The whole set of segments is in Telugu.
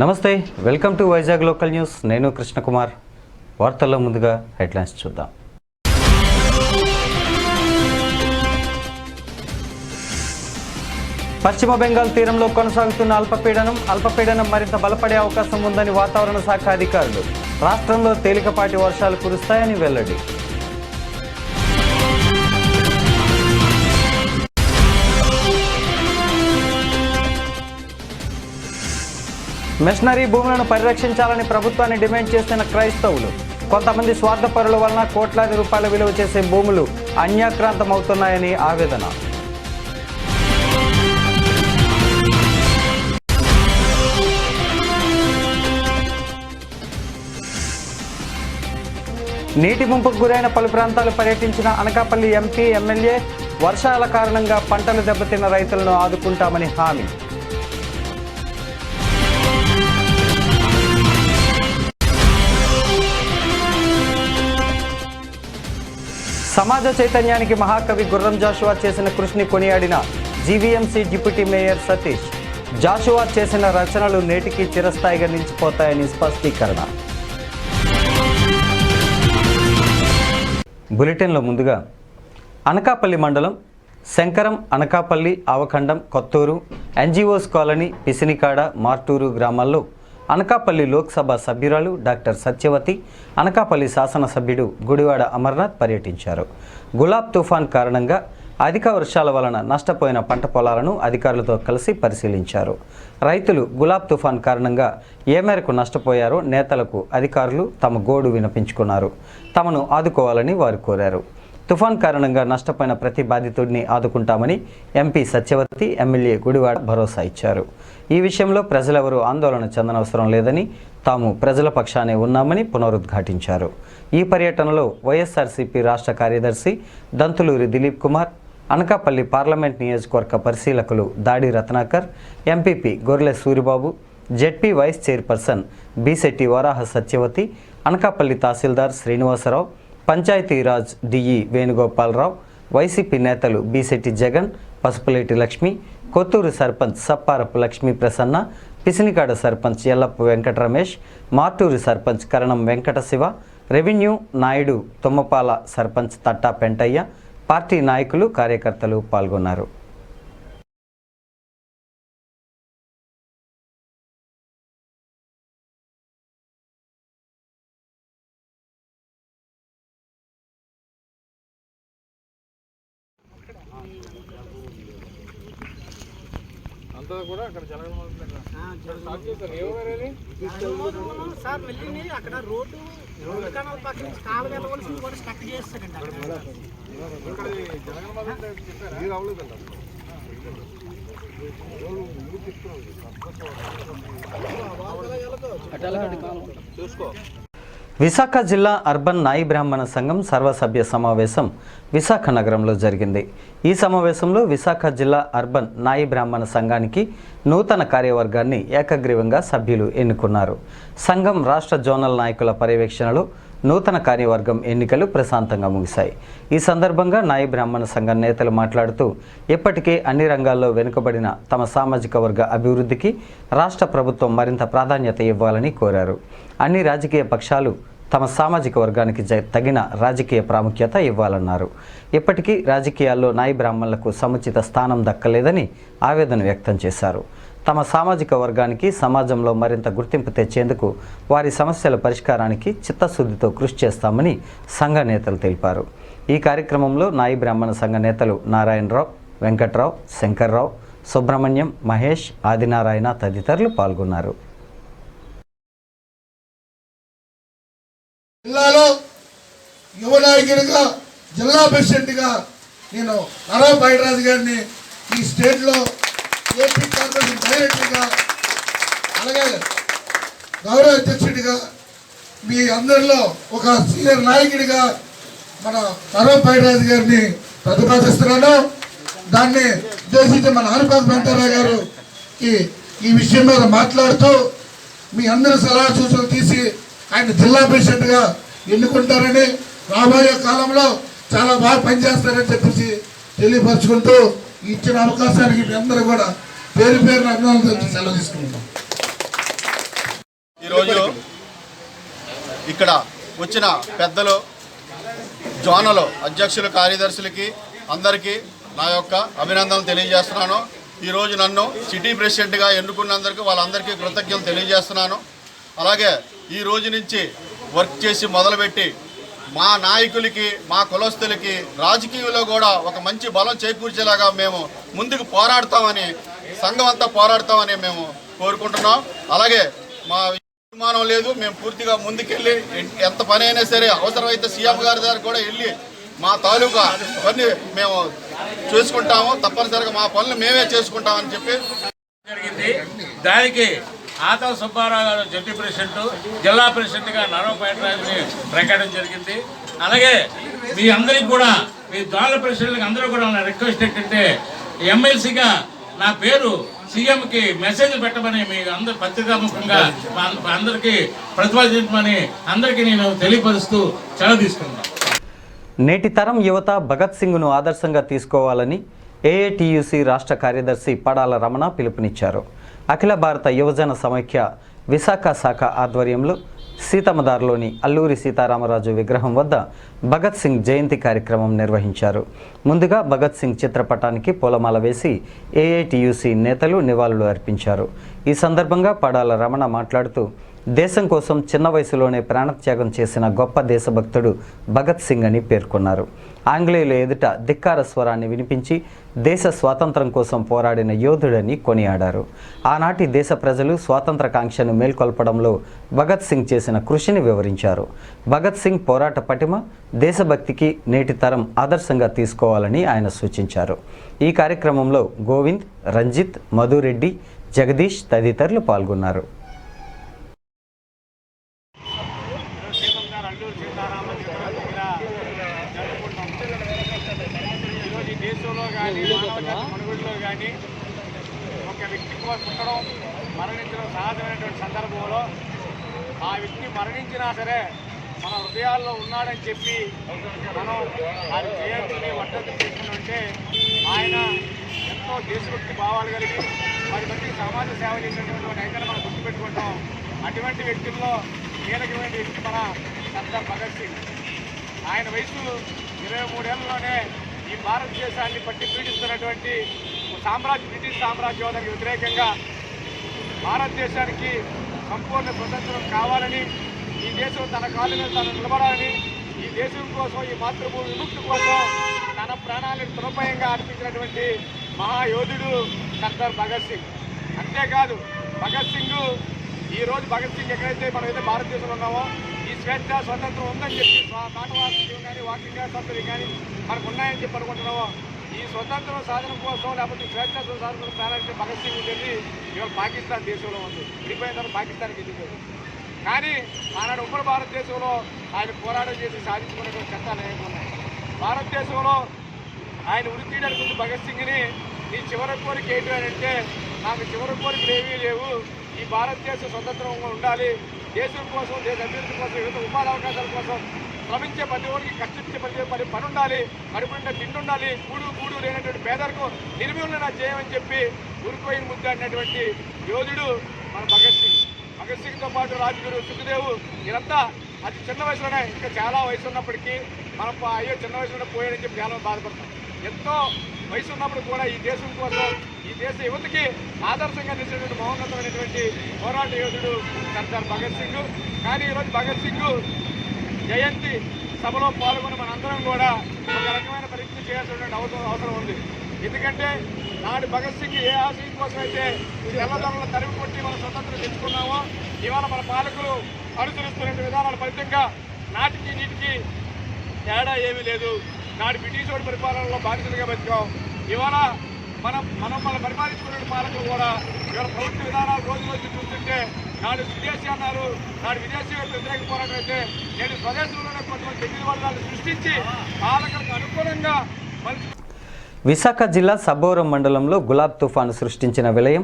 నమస్తే, welcome to Vizag local news. నేను కృష్ణకుమార్. వార్తల్లో ముందుగా హెడ్లైన్స్ చూద్దాం. పశ్చిమ బెంగాల్ తీరంలో కొనసాగుతున్న అల్పపీడనం మరింత బలపడే అవకాశం ఉందని వాతావరణ శాఖ అధికారులు. రాష్ట్రంలో తేలికపాటి వర్షాలు కురుస్తాయని వెల్లడి. మిషనరీ భూములను పరిరక్షించాలని ప్రభుత్వాన్ని డిమాండ్ చేస్తున్న క్రైస్తవులు. కొంతమంది స్వార్థపరుల వలన కోట్లాది రూపాయల విలువ చేసే భూములు అన్యాక్రాంతమవుతున్నాయని ఆవేదన. నీటి ముంపుకు గురైన పలు ప్రాంతాలు పర్యటించిన అనకాపల్లి ఎంపీ, ఎమ్మెల్యే. వర్షాల కారణంగా పంటలు దెబ్బతిన్న రైతులను ఆదుకుంటామని హామీ. సమాజ చైతన్యానికి మహాకవి గుర్రం జాషువా చేసిన కృషిని కొనియాడిన GVMC deputy mayor Satish. Jashuva చేసిన రచనలు నేటికి చిరస్థాయిగా నిలిచిపోతాయని స్పష్టీకరణ. బులెటిన్లో ముందుగా అనకాపల్లి మండలం శంకరం, అనకాపల్లి, ఆవఖండం, కొత్తూరు, ఎన్జీఓస్ కాలనీ, పిసినికాడ, మార్టూరు గ్రామాల్లో అనకాపల్లి లోక్సభ సభ్యురాలు డాక్టర్ సత్యవతి, అనకాపల్లి శాసనసభ్యుడు గుడివాడ అమర్నాథ్ పర్యటించారు. గులాబ్ తుఫాన్ కారణంగా అధిక వర్షాల వలన నష్టపోయిన పంట పొలాలను అధికారులతో కలిసి పరిశీలించారు. రైతులు గులాబ్ తుఫాన్ కారణంగా ఏ మేరకు నష్టపోయారో నేతలకు అధికారులు తమ గోడు వినిపించుకున్నారు. తమను ఆదుకోవాలని వారు కోరారు. తుఫాన్ కారణంగా నష్టపోయిన ప్రతి బాధితుడిని ఆదుకుంటామని ఎంపీ సత్యవతి, ఎమ్మెల్యే గుడివాడ భరోసా ఇచ్చారు. ఈ విషయంలో ప్రజలెవరూ ఆందోళన చెందనవసరం లేదని, తాము ప్రజల పక్షానే ఉన్నామని పునరుద్ఘాటించారు. ఈ పర్యటనలో వైఎస్ఆర్సీపీ రాష్ట్ర కార్యదర్శి దంతులూరి దిలీప్ కుమార్, అనకాపల్లి పార్లమెంట్ నియోజకవర్గ పరిశీలకులు Dadi Ratnakar, MPP Gorrela Suribabu, ZP vice chairperson Bisetti Varaha Satyavathi, Anakapalli తహసీల్దార్ శ్రీనివాసరావు, పంచాయతీరాజ్ డిఈ వేణుగోపాలరావు, వైసీపీ నేతలు బీశెట్టి జగన్, పసుపులేటి లక్ష్మి, కొత్తూరు సర్పంచ్ సప్పారపు లక్ష్మీ ప్రసన్న, పిసినికాడ సర్పంచ్ ఎల్లప్ప వెంకట రమేష్, మార్టూరు సర్పంచ్ కరణం వెంకట శివ, రెవెన్యూ నాయుడు తుమ్మపాల సర్పంచ్ తట్టా పెంటయ్య, పార్టీ నాయకులు, కార్యకర్తలు పాల్గొన్నారు. అంతా కూడా అక్కడ అక్కడ రోడ్డు పక్కన కాలు వెళ్ళవలసింది కూడా స్టక్ చేస్తారండి. చూసుకో. విశాఖ జిల్లా అర్బన్ నాయి బ్రాహ్మణ సంఘం సర్వసభ్య సమావేశం విశాఖ నగరంలో జరిగింది. ఈ సమావేశంలో విశాఖ జిల్లా అర్బన్ నాయి బ్రాహ్మణ సంఘానికి నూతన కార్యవర్గాన్ని ఏకగ్రీవంగా సభ్యులు ఎన్నుకున్నారు. సంఘం రాష్ట్ర జోనల్ నాయకుల పర్యవేక్షణలో నూతన కార్యవర్గం ఎన్నికలు ప్రశాంతంగా ముగిశాయి. ఈ సందర్భంగా నాయి బ్రాహ్మణ సంఘం నేతలు మాట్లాడుతూ ఇప్పటికే అన్ని రంగాల్లో వెనుకబడిన తమ సామాజిక వర్గ అభివృద్ధికి రాష్ట్ర ప్రభుత్వం మరింత ప్రాధాన్యత ఇవ్వాలని కోరారు. అన్ని రాజకీయ పక్షాలు తమ సామాజిక వర్గానికి తగిన రాజకీయ ప్రాముఖ్యత ఇవ్వాలన్నారు. ఇప్పటికీ రాజకీయాల్లో నాయి బ్రాహ్మణులకు సముచిత స్థానం దక్కలేదని ఆవేదన వ్యక్తం చేశారు. తమ సామాజిక వర్గానికి సమాజంలో మరింత గుర్తింపు తెచ్చేందుకు వారి సమస్యల పరిష్కారానికి చిత్తశుద్ధితో కృషి చేస్తామని సంఘ నేతలు తెలిపారు. ఈ కార్యక్రమంలో నాయి బ్రాహ్మణ సంఘ నేతలు నారాయణరావు, వెంకట్రావు, శంకర్రావు, సుబ్రహ్మణ్యం, మహేష్, ఆదినారాయణ తదితరులు పాల్గొన్నారు. జిల్లాలో యువ నాయకుడిగా, జిల్లా ప్రెసిడెంట్గా నేను నరవ బైరాజు గారిని ఈ స్టేట్లో ఏపీ కార్పొరేషన్ డైరెక్టర్గా, అలాగే గౌరవ అధ్యక్షుడిగా, మీ అందరిలో ఒక సీనియర్ నాయకుడిగా మన నరవ బైరాజు గారిని ప్రతిపాదిస్తున్నాను. దాన్ని ఉద్దేశించి మన ఆనపాక వెంకటరావు గారు ఈ విషయం మీద మాట్లాడుతూ మీ అందరి సలహా సూచనలు తీసి ఆయన జిల్లా ప్రెసిడెంట్గా ఎన్నుకుంటారని, రాబోయే కాలంలో చాలా బాగా పనిచేస్తారని చెప్పేసి తెలియపరుచుకుంటూ ఇచ్చిన అవకాశానికి మీ అందరూ కూడా పేరు పేరున అభినందనలు సెలవు తీసుకుంటాం. ఈరోజు ఇక్కడ వచ్చిన పెద్దలు, జోనల్ అధ్యక్షులు, కార్యదర్శులకి అందరికీ నా యొక్క అభినందనలు తెలియజేస్తున్నాను. ఈరోజు నన్ను సిటీ ప్రెసిడెంట్గా ఎన్నుకున్నందుకు వాళ్ళందరికీ కృతజ్ఞతలు తెలియజేస్తున్నాను. అలాగే ఈ రోజు నుంచి వర్క్ చేసి మొదలుపెట్టి మా నాయకులకి, మా కులస్తులకి రాజకీయంలో కూడా ఒక మంచి బలం చేకూర్చేలాగా మేము ముందుకు పోరాడతామని, సంఘం అంతా పోరాడతామని మేము కోరుకుంటున్నాం. అలాగే మా అనుమానం లేదు, మేము పూర్తిగా ముందుకెళ్ళి ఎంత పని అయినా సరే అవసరమైతే సీఎం గారి దగ్గర కూడా వెళ్ళి మా తాలూకా పని మేము చేసుకుంటాము, తప్పనిసరిగా మా పనులు మేమే చేసుకుంటామని చెప్పి జరిగింది. దానికి ఆతవ సుబ్బారావు గారు జడ్పీ ప్రెసిడెంట్, జిల్లా ప్రెసిడెంట్గా నరవపేటరాజుని ప్రకటన జరిగింది. అలాగే మీ అందరికి కూడా, మీ జోనల్ ప్రెసిడెంట్కి అందరూ కూడా నా రిక్వెస్ట్ ఏంటంటే ఎమ్మెల్సీగా నా పేరు సీఎంకి మెసేజ్ పెట్టమని మీ అందరు పత్రికాముఖంగా అందరికీ ప్రతిపాదించమని అందరికీ నేను తెలియపరుస్తూ సెలవు తీసుకున్నాను. నేటి తరం యువత భగత్ సింగ్ను ఆదర్శంగా తీసుకోవాలని ఏఐటియుసి రాష్ట్ర కార్యదర్శి పడాల రమణ పిలుపునిచ్చారు. అఖిల భారత యువజన సమైక్య విశాఖ శాఖ ఆధ్వర్యంలో సీతమ్మదారులోని అల్లూరి సీతారామరాజు విగ్రహం వద్ద భగత్ సింగ్ జయంతి కార్యక్రమం నిర్వహించారు. ముందుగా భగత్ సింగ్ చిత్రపటానికి పూలమాల వేసి ఏఐటియుసి నేతలు నివాళులు అర్పించారు. ఈ సందర్భంగా పడాల రమణ మాట్లాడుతూ దేశం కోసం చిన్న వయసులోనే ప్రాణత్యాగం చేసిన గొప్ప దేశభక్తుడు భగత్ సింగ్ అని పేర్కొన్నారు. ఆంగ్లేయుల ఎదుట ధిక్కార స్వరాన్ని వినిపించి దేశ స్వాతంత్రం కోసం పోరాడిన యోధుడని కొనియాడారు. ఆనాటి దేశ ప్రజలు స్వాతంత్ర కాంక్షను మేల్కొల్పడంలో భగత్ సింగ్ చేసిన కృషిని వివరించారు. భగత్ సింగ్ పోరాట పటిమ, దేశభక్తికి నేటి తరం ఆదర్శంగా తీసుకోవాలని ఆయన సూచించారు. ఈ కార్యక్రమంలో గోవింద్, రంజిత్, మధురెడ్డి, జగదీష్ తదితరులు పాల్గొన్నారు. దేశంలో కానీ మానవ మనుగడలో కానీ ఒక వ్యక్తి పుట్టడం, మరణించడం సహజమైనటువంటి సందర్భంలో ఆ వ్యక్తి మరణించినా సరే మన హృదయాల్లో ఉన్నాడని చెప్పి మనం ఆయన జయంతిని వర్ధంతి చేసుకుంటే ఆయన ఎంతో దేశభక్తి భావాలు కలిగి 10 మందికి సమాజ సేవ చేసినటువంటి అయితే మనం గుర్తుపెట్టుకుంటాం. అటువంటి వ్యక్తుల్లో కీలకమైన వ్యక్తి మన సర్దార్ భగత్ సింగ్. ఆయన వయసు 23 ఏళ్లలోనే ఈ భారతదేశాన్ని పట్టి పీడిస్తున్నటువంటి బ్రిటిష్ సామ్రాజ్యానికి వ్యతిరేకంగా భారతదేశానికి సంపూర్ణ స్వతంత్రం కావాలని, ఈ దేశం తన కాళ్ళ మీద తను నిలబడాలని, ఈ దేశం కోసం, ఈ మాతృభూమి విముక్తి కోసం తన ప్రాణాలను తృణప్రాయంగా అర్పించినటువంటి మహాయోధుడు సర్దార్ భగత్ సింగ్. అంతేకాదు భగత్ సింగ్ ఈరోజు భగత్ సింగ్ ఎక్కడైతే మనం అయితే భారతదేశంలో ఉన్నామో ఈ స్వేచ్ఛ స్వతంత్రం ఉందని చెప్పి మాటవాక్యం కానీ వాక్యంగా స్వాతంత్ర్యం కానీ మనకు ఉన్నాయని చెప్పి అనుకుంటున్నామో, ఈ స్వతంత్రం సాధన కోసం లేకపోతే స్వేచ్ఛ సాధన ప్రారంభించే భగత్ సింగ్ ఉండేది ఇవాళ పాకిస్తాన్ దేశంలో ఉంది. విడిపోయిన తర్వాత పాకిస్తాన్కి వెళ్ళిపోయింది. కానీ ఆనాడు ఉమ్మడి భారతదేశంలో ఆయన పోరాటం చేసి సాధించుకున్నటువంటి చట్టాలు ఏమి ఉన్నాయి. భారతదేశంలో ఆయన ఉరి తీయడానికి ముందు భగత్ సింగ్ని నీ చివరి కోరిక ఏంటి అని అంటే, నాకు చివరి కోరికలు ఏమీ లేవు, ఈ భారతదేశం స్వతంత్రంగా ఉండాలి, దేశం కోసం, దేశ అభివృద్ధి కోసం, యువత ఉపాధి అవకాశాల కోసం శ్రమించే ప్రతి ఒక్కరికి, కష్టించే ప్రతి పని ఉండాలి, కడుపుండే తిండి ఉండాలి, కూడు లేనటువంటి పేదలకు నిర్మూలన చేయమని చెప్పి ఉరిపోయిన ముద్దాడినటువంటి యోధుడు మన భగత్ సింగ్. భగత్ సింగ్తో పాటు రాజ్గురు, సుఖదేవ్ వీరంతా అతి చిన్న వయసులోనే, ఇంకా చాలా వయసు ఉన్నప్పటికీ మనం అయ్యో చిన్న వయసులోనే పోయాడని చెప్పి చాలా బాధపడతాం. ఎంతో వయసు ఉన్నప్పుడు కూడా ఈ దేశం కోసం, ఈ దేశ యువతకి ఆదర్శంగా నిలిచినటువంటి మహోన్నతమైనటువంటి పోరాట యోధుడు సర్దార్ భగత్ సింగ్. కానీ ఈరోజు భగత్ సింగ్ జయంతి సభలో పాల్గొని మనందరం కూడా ఒక రకమైన ప్రయత్నం చేయాల్సినటువంటి అవసరం ఉంది. ఎందుకంటే నాడు భగత్ సింగ్ ఏ ఆశయం కోసం అయితే తెల్లదొరల తరిమి కొట్టి మనం స్వతంత్రం తెచ్చుకున్నామో, ఇవాళ మన పాలకులు అనుసరిస్తున్న విధానాల ఫలితంగా నాటికి నీటికి తేడా ఏమీ లేదు. నాడు బ్రిటిష్ వాడి పరిపాలనలో బాధితులుగా బతికాం. ఇవాళ మనం పరిపాలించుకునే పాలకులు కూడా ఇవాళ ప్రభుత్వ విధానాలు రోజు చూస్తుంటే నాడు విదేశీ అన్నారు, నాడు విదేశీ వ్యతిరేక పోరాటం అయితే నేను స్వదేశంలోనే కొంతమంది తెగిలి వర్గాలు సృష్టించి పాలకులకు అనుకూలంగా విశాఖ జిల్లా సబ్బవరం మండలంలో గులాబ్ తుఫాను సృష్టించిన విలయం,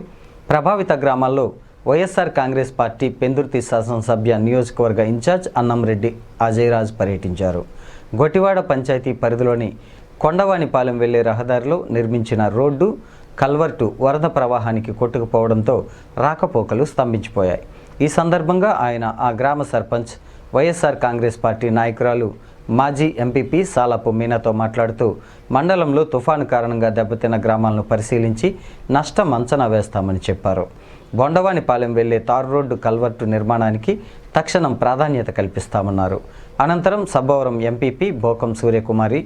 ప్రభావిత గ్రామాల్లో వైఎస్ఆర్ కాంగ్రెస్ పార్టీ పెందుర్తి శాసనసభ్య నియోజకవర్గ ఇన్ఛార్జ్ అన్నంరెడ్డి అజయరాజ్ పర్యటించారు. గొటివాడ పంచాయతీ పరిధిలోని కొండవానిపాలెం వెళ్లే రహదారిలో నిర్మించిన రోడ్డు, కల్వర్టు వరద ప్రవాహానికి కొట్టుకుపోవడంతో రాకపోకలు స్తంభించిపోయాయి. ఈ సందర్భంగా ఆయన ఆ గ్రామ సర్పంచ్ వైఎస్ఆర్ కాంగ్రెస్ పార్టీ నాయకురాలు మాజీ ఎంపీపీ సాలపు మీనాతో మాట్లాడుతూ మండలంలో తుఫాను కారణంగా దెబ్బతిన్న గ్రామాలను పరిశీలించి నష్టం అంచనా వేస్తామని చెప్పారు. బొండవానిపాలెం వెళ్లే తారు రోడ్డు కల్వర్టు నిర్మాణానికి తక్షణం ప్రాధాన్యత కల్పిస్తామన్నారు. అనంతరం సబ్బవరం ఎంపీపీ బోకం సూర్యకుమారి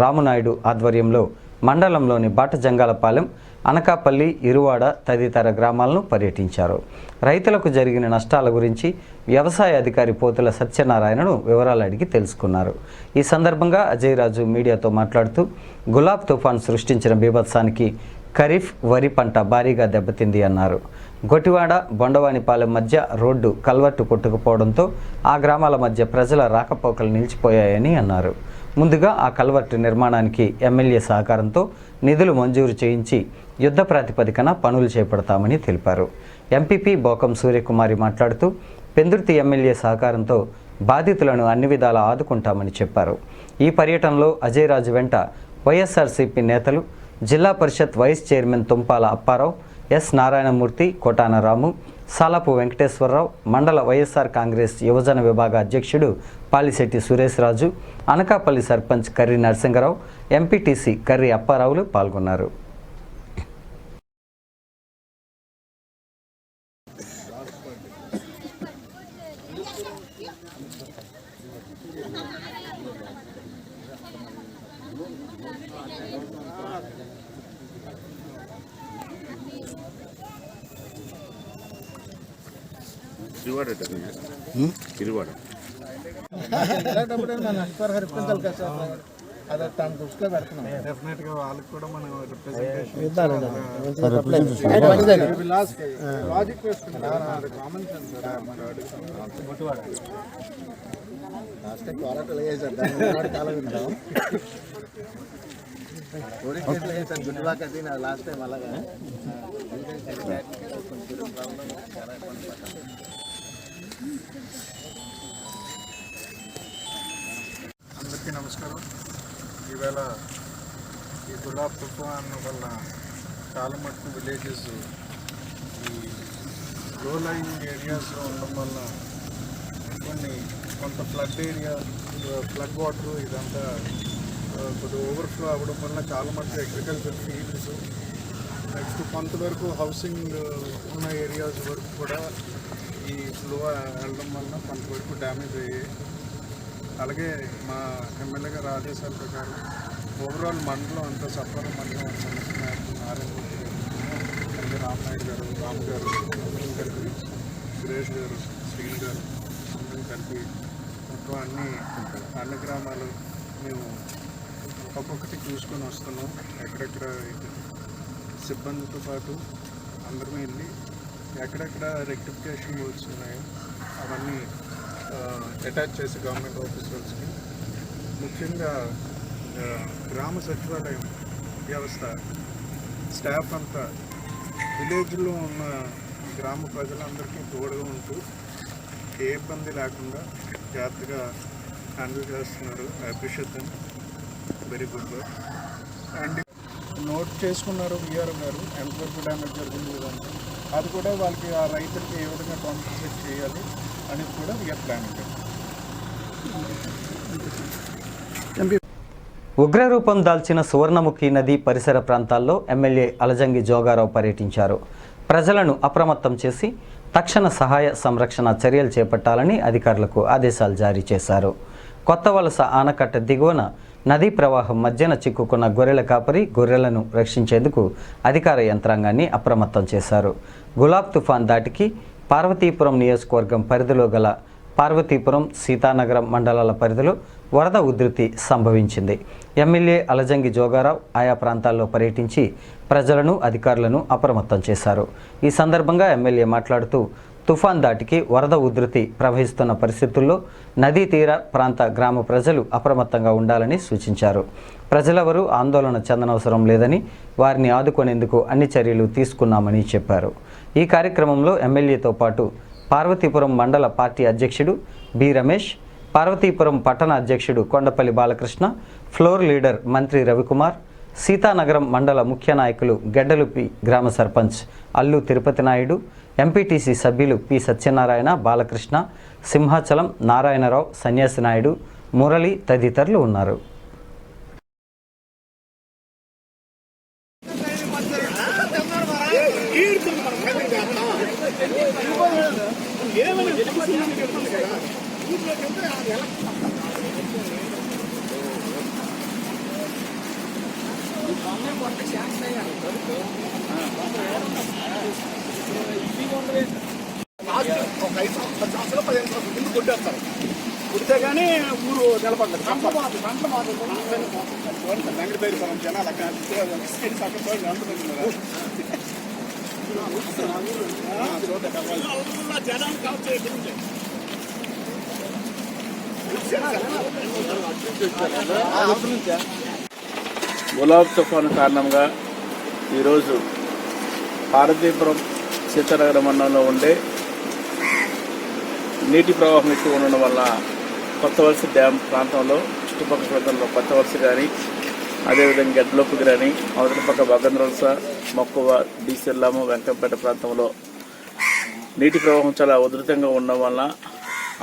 రామునాయుడు ఆధ్వర్యంలో మండలంలోని బాటజంగాలపాలెం, అనకాపల్లి, ఇరువాడ తదితర గ్రామాలను పర్యటించారు. రైతులకు జరిగిన నష్టాల గురించి వ్యవసాయ అధికారి పోతుల సత్యనారాయణను వివరాలు అడిగి తెలుసుకున్నారు. ఈ సందర్భంగా అజయ్ రాజు మీడియాతో మాట్లాడుతూ గులాబ్ తుఫాన్ సృష్టించిన బీభత్సానికి ఖరీఫ్ వరి పంట భారీగా దెబ్బతింది అన్నారు. గొటివాడ, బొండవానిపాలెం మధ్య రోడ్డు కల్వర్టు కొట్టుకుపోవడంతో ఆ గ్రామాల మధ్య ప్రజల రాకపోకలు నిలిచిపోయాయని అన్నారు. ముందుగా ఆ కల్వర్టు నిర్మాణానికి ఎమ్మెల్యే సహకారంతో నిధులు మంజూరు చేయించి యుద్ధ ప్రాతిపదికన పనులు చేపడతామని తెలిపారు. ఎంపీపీ బోకం సూర్యకుమారి మాట్లాడుతూ పెందుర్తి ఎమ్మెల్యే సహకారంతో బాధితులను అన్ని విధాలా ఆదుకుంటామని చెప్పారు. ఈ పర్యటనలో అజయ్ రాజు వెంట వైఎస్ఆర్సీపీ నేతలు, జిల్లా పరిషత్ vice chairman Tumpala Apparao, S Narayanamurthy, Kotana Ramu, Salapu Venkateswararao, మండల వైఎస్ఆర్ కాంగ్రెస్ యువజన విభాగ అధ్యక్షుడు పాలిశెట్టి సురేష్ రాజు, అనకాపల్లి సర్పంచ్ కర్రి నరసింగరావు, ఎంపీటీసీ కర్రి అప్పారావులు పాల్గొన్నారు. డెఫినెట్గా వాళ్ళకి కూడా మనం రిప్రజెంటేషన్ లాజిక్ వేసుకుంటాం. కామన్ సెన్స్ లాస్ట్ టైం అలాగా అందరికీ నమస్కారం. ఈవేళ ఈ గులాబ్ తుఫాన్ వల్ల చాలా మటుకు విలేజెస్ ఈ లో లయింగ్ ఏరియాస్లో ఉండడం వల్ల కొంత ఫ్లడ్ వాటర్ ఇదంతా కొద్దిగా ఓవర్ఫ్లో అవ్వడం వల్ల చాలా మటుకు అగ్రికల్చర్ ఫీల్డ్స్, నెక్స్ట్ కొంతవరకు హౌసింగ్ ఉన్న ఏరియాస్ వరకు కూడా ఈ ఫ్లో వెళ్ళడం వల్ల కొంతవరకు డ్యామేజ్ అయ్యాయి. అలాగే మా ఎమ్మెల్యే గారి ఆదేశాల ప్రకారం ఓవరాల్ మండలం అంతా సఫలం మండలం సమస్య నారాయణమూర్తి గారు, అలాగే రామనాయుడు గారు, రాము గారు అందరం కలిపి, సురేష్ గారు, శ్రీని గారు అందరం కలిపి మొత్తం అన్ని గ్రామాలు మేము ఒక్కొక్కటి చూసుకొని వస్తున్నాం. ఎక్కడెక్కడ సిబ్బందితో పాటు అందరం వెళ్ళి ఎక్కడెక్కడ రెక్టిఫికేషన్ వర్క్స్ ఉన్నాయో అవన్నీ అటాచ్ చేసి గవర్నమెంట్ ఆఫీసర్స్కి, ముఖ్యంగా గ్రామ సచివాలయం వ్యవస్థ స్టాఫ్ అంతా విలేజ్లో ఉన్న గ్రామ ప్రజలందరికీ తోడుగా ఉంటూ ఏ ఇబ్బంది లేకుండా జాగ్రత్తగా హ్యాండిల్ చేస్తున్నారు. I appreciate them, very good work. And note చేసుకున్నారు విఆర్ఓ గారు ఎంతవరకు డ్యామేజ్ జరిగింది ఇదంతా, అది కూడా వాళ్ళకి ఆ రైతులకి ఏ విధంగా కాంపన్సేట్ చేయాలి అనేది కూడా వీఆర్ ప్లానింగ్. ఉగ్రరూపం దాల్చిన సువర్ణముఖి నది పరిసర ప్రాంతాల్లో ఎమ్మెల్యే అలజంగి జోగారావు పర్యటించారు. ప్రజలను అప్రమత్తం చేసి తక్షణ సహాయ సంరక్షణ చర్యలు చేపట్టాలని అధికారులకు ఆదేశాలు జారీ చేశారు. కొత్త వలస ఆనకట్ట దిగువన నదీ ప్రవాహం మధ్యన చిక్కుకున్న గొర్రెల కాపరి గొర్రెలను రక్షించేందుకు అధికార యంత్రాంగాన్ని అప్రమత్తం చేశారు. గులాబ్ తుఫాన్ దాటికి పార్వతీపురం నియోజకవర్గం పరిధిలో గల పార్వతీపురం, సీతానగరం మండలాల పరిధిలో వరద ఉధృతి సంభవించింది. ఎమ్మెల్యే అలజంగి జోగారావు ఆయా ప్రాంతాల్లో పర్యటించి ప్రజలను, అధికారులను అప్రమత్తం చేశారు. ఈ సందర్భంగా ఎమ్మెల్యే మాట్లాడుతూ తుఫాన్ దాటికి వరద ఉధృతి ప్రవహిస్తున్న పరిస్థితుల్లో నదీ తీర ప్రాంత గ్రామ ప్రజలు అప్రమత్తంగా ఉండాలని సూచించారు. ప్రజలెవరూ ఆందోళన చెందనవసరం లేదని, వారిని ఆదుకునేందుకు అన్ని చర్యలు తీసుకున్నామని చెప్పారు. ఈ కార్యక్రమంలో ఎమ్మెల్యేతో పాటు పార్వతీపురం మండల పార్టీ అధ్యక్షుడు బి రమేష్, పార్వతీపురం పట్టణ అధ్యక్షుడు కొండపల్లి బాలకృష్ణ, ఫ్లోర్ లీడర్ మంత్రి రవికుమార్, సీతానగరం మండల ముఖ్య నాయకులు గెడ్డలుపి గ్రామ సర్పంచ్ అల్లు తిరుపతి నాయుడు, ఎంపీటీసీ సభ్యులు పి సత్యనారాయణ, బాలకృష్ణ, సింహాచలం, నారాయణరావు, సన్యాసి నాయుడు, మురళి తదితరులు ఉన్నారు. కుడితే కానీ ఊరు నిలబడ్డది గులాబ్ తుఫాను కారణంగా ఈరోజు పార్వతీపురం సీతానగరం మండలంలో ఉండే నీటి ప్రవాహం ఎక్కువ ఉండడం వల్ల కొత్తవలస డ్యామ్ ప్రాంతంలో చుట్టుపక్కల ప్రాంతంలో కొత్తవలస కానీ అదేవిధంగా గెడ్లొప్పు కానీ అవతల పక్క భగంద్రవలస, మక్కువ, డీసెల్లాము, వెంకంపేట ప్రాంతంలో నీటి ప్రవాహం చాలా ఉధృతంగా ఉండడం వల్ల,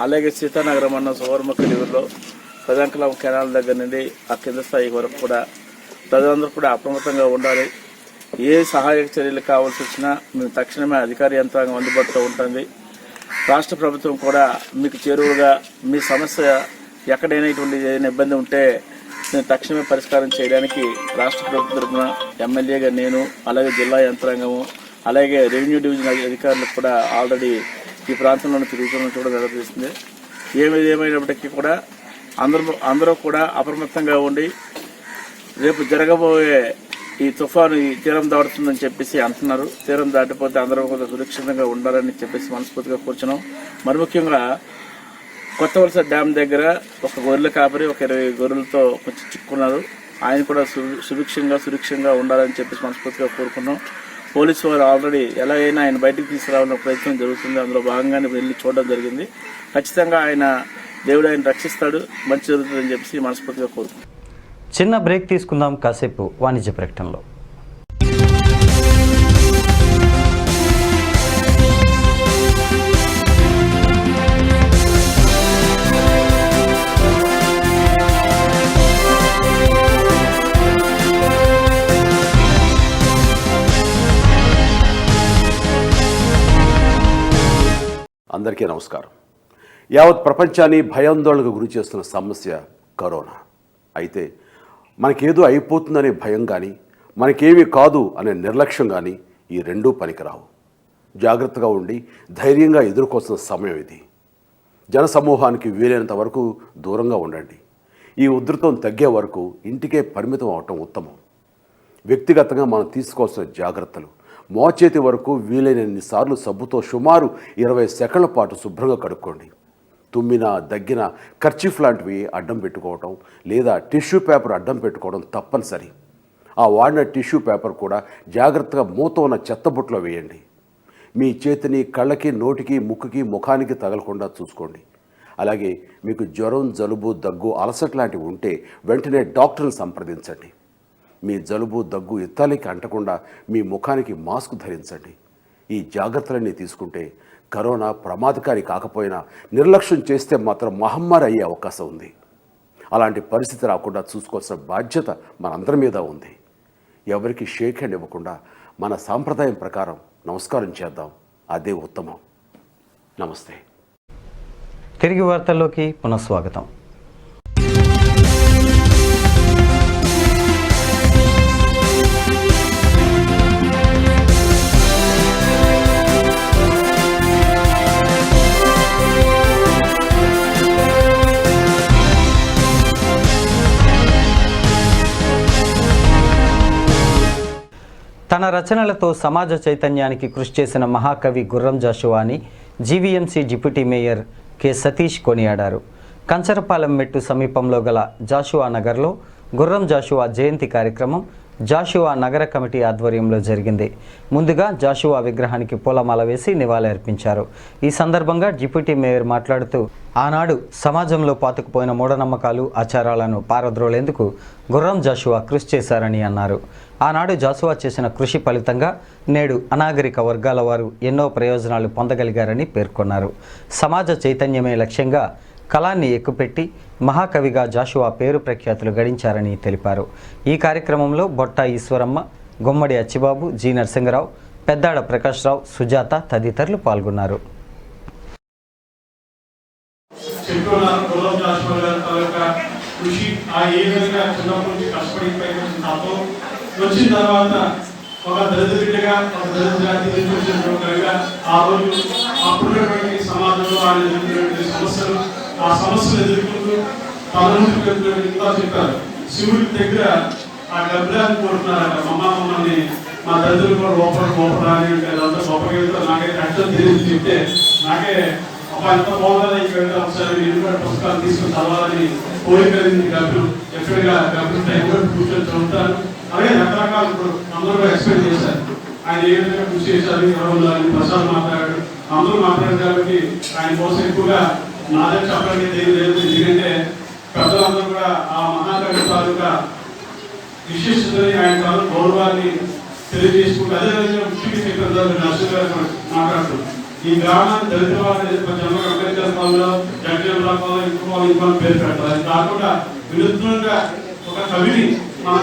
అలాగే సీతానగరం మండలం సువర్మక్కలి ఊరిలో ప్రజాంకలం కెనాల్ దగ్గర నుండి ఆ కింద స్థాయి వరకు కూడా ప్రజలందరూ కూడా అప్రమత్తంగా ఉండాలి. ఏ సహాయక చర్యలు కావాల్సి వచ్చినా మేము తక్షణమే అధికార యంత్రాంగం అందుబాటులో ఉంటుంది. రాష్ట్ర ప్రభుత్వం కూడా మీకు చేరువుగా మీ సమస్య ఎక్కడైనా ఇటువంటి ఏదైనా ఇబ్బంది ఉంటే నేను తక్షణమే పరిష్కారం చేయడానికి రాష్ట్ర ప్రభుత్వం తరఫున ఎమ్మెల్యేగా నేను, అలాగే జిల్లా యంత్రాంగము, అలాగే రెవెన్యూ డివిజన్ అధికారులకు కూడా ఆల్రెడీ ఈ ప్రాంతంలో తిరుగుతున్నట్టు కూడా నిర్వహిస్తుంది. ఏమైనప్పటికీ కూడా అందరూ కూడా అప్రమత్తంగా ఉండి రేపు జరగబోయే ఈ తుఫాను ఈ తీరం దాటుతుందని చెప్పేసి అంటున్నారు. తీరం దాటిపోతే అందరూ కొంచెం సురక్షితంగా ఉండాలని చెప్పేసి మనస్ఫూర్తిగా కూర్చున్నాం. మరి ముఖ్యంగా కొత్తవలస డ్యామ్ దగ్గర ఒక గొర్రెల కాపరి ఒక 20 గొర్రెలతో కొంచెం చిక్కున్నారు. ఆయన కూడా సురక్షితంగా ఉండాలని చెప్పేసి మనస్ఫూర్తిగా కోరుకున్నాం. పోలీసు వారు ఆల్రెడీ ఎలా అయినా ఆయన బయటకు తీసుకురావాలన్న ప్రయత్నం జరుగుతుంది. అందులో భాగంగానే వెళ్ళి చూడడం జరిగింది. ఖచ్చితంగా దేవుడు ఆయన రక్షిస్తాడు, మంచి జరుగుతుందని చెప్పేసి మనస్ఫూర్తిగా కోరుకున్నాం. చిన్న బ్రేక్ తీసుకుందాం, కాసేపు వాణిజ్య ప్రకటనలో. అందరికీ నమస్కారం. యావత్ ప్రపంచాన్ని భయాందోళనకు గురి చేస్తున్న సమస్య కరోనా. అయితే మనకేదో అయిపోతుందనే భయం కానీ, మనకేమీ కాదు అనే నిర్లక్ష్యం కానీ ఈ రెండూ పనికిరావు. జాగ్రత్తగా ఉండి ధైర్యంగా ఎదుర్కోవాల్సిన సమయం ఇది. జనసమూహానికి వీలైనంత వరకు దూరంగా ఉండండి. ఈ ఉధృతం తగ్గే వరకు ఇంటికే పరిమితం అవటం ఉత్తమం. వ్యక్తిగతంగా మనం తీసుకోవాల్సిన జాగ్రత్తలు: మోచేతి వరకు వీలైనన్నిసార్లు సబ్బుతో సుమారు 20 సెకండ్ల పాటు శుభ్రంగా కడుక్కోండి. తుమ్మినా దగ్గిన కర్చీఫ్ లాంటివి అడ్డం పెట్టుకోవటం లేదా టిష్యూ పేపర్ అడ్డం పెట్టుకోవడం తప్పనిసరి. ఆ వాడిన టిష్యూ పేపర్ కూడా జాగ్రత్తగా మూత ఉన్న చెత్తబుట్టలో వేయండి. మీ చేతిని కళ్ళకి, నోటికి, ముక్కుకి, ముఖానికి తగలకుండా చూసుకోండి. అలాగే మీకు జ్వరం, జలుబు, దగ్గు, అలసట లాంటివి ఉంటే వెంటనే డాక్టర్ని సంప్రదించండి. మీ జలుబు, దగ్గు ఇత్తాలికి అంటకుండా మీ ముఖానికి మాస్క్ ధరించండి. ఈ జాగ్రత్తలన్నీ తీసుకుంటే కరోనా ప్రమాదకారి కాకపోయినా నిర్లక్ష్యం చేస్తే మాత్రం మహమ్మారి అయ్యే అవకాశం ఉంది. అలాంటి పరిస్థితి రాకుండా చూసుకోవాల్సిన బాధ్యత మనందరి మీద ఉంది. ఎవరికి షేక్ హ్యాండ్ ఇవ్వకుండా మన సాంప్రదాయం ప్రకారం నమస్కారం చేద్దాం. అదే ఉత్తమం. నమస్తే. తిరిగి వార్తల్లోకి పునఃస్వాగతం. తన రచనలతో సమాజ చైతన్యానికి కృషి చేసిన మహాకవి గుర్రం జాషువాని GVMC deputy mayor K Satish కొనియాడారు. కంచరపాలెం మెట్టు సమీపంలో గల జాషువా నగర్లో గుర్రం జాషువా జయంతి కార్యక్రమం జాషువా నగర కమిటీ ఆధ్వర్యంలో జరిగింది. ముందుగా జాషువా విగ్రహానికి పూలమాల వేసి నివాళి అర్పించారు. ఈ సందర్భంగా డిప్యూటీ మేయర్ మాట్లాడుతూ ఆనాడు సమాజంలో పాతుకుపోయిన మూఢనమ్మకాలు, ఆచారాలను పారద్రోలేందుకు గుర్రం జాషువా కృషి చేశారని అన్నారు. ఆనాడు జాషువా చేసిన కృషి ఫలితంగా నేడు అనాగరిక వర్గాల వారు ఎన్నో ప్రయోజనాలు పొందగలిగారని పేర్కొన్నారు. సమాజ చైతన్యమే లక్ష్యంగా కళాన్ని ఎక్కుపెట్టి మహాకవిగా జాషువా పేరు ప్రఖ్యాతులు గడించారని తెలిపారు. ఈ కార్యక్రమంలో బొట్ట ఈశ్వరమ్మ, గుమ్మడి అచ్చిబాబు, జి నరసింగరావు, పెద్దాడ ప్రకాశ్రావు, సుజాత తదితరులు పాల్గొన్నారు. వచ్చిన తర్వాత ఒక దళిత బిడ్డగా, ఒక దళిత జాతి నిర్మించినట్టుగా ఆ రోజు అప్పుడున్నటువంటి సమాజంలో ఆయన ఎదుర్కొన్నటువంటి సమస్యలు, ఆ సమస్యలు ఎదుర్కొంటూ తన ముందు ఇంకా చెప్పారు. శివుడి దగ్గర ఆ డబ్బులను కోరుతున్నారట, మమ్మల్ని మా దళితులు కూడా ఓపడాలి అంటే అదంతా గొప్పగా నాకైతే అర్థం తెలియదు చెప్తే నాకే ఒక ఎంత బాగుందని ఇక్కడ ఒకసారి నేను కూడా పుస్తకాలు తీసుకుని చదవాలని కోరిక డబ్బులు ఎక్కడిగా డబ్బులు టైం కూడా కూర్చొని చదువుతాను. అలాగే రకరకాల ఇప్పుడు అందరూ ఎక్స్ప్లెయిన్ చేశారు ఆయన ఏ విధంగా కృషి చేశారు, ఎవరు ప్రసాద్ మాట్లాడాడు, అందరూ మాట్లాడారు. కాబట్టి ఆయన కోసం ఎక్కువగా నా దగ్గర చెప్పడానికి తెలియలేదు. ఎందుకంటే పెద్దలందరూ కూడా ఆ మహాకవి తాలూకా విశిష్టతని, ఆయన తాలూకు గౌరవాన్ని తెలియజేసుకుంటూ అదేవిధంగా ముఖ్యంగా చెప్పారు నర్సు గారు మాట్లాడుతూ ఈ గ్రామాన్ని దళిత వాళ్ళు అంబేద్కర్ కాలంలో, జగన్ రావు ఇంకో పేరు పెడతారు. అది కాకుండా వినూత్నంగా ఒక కవిని మన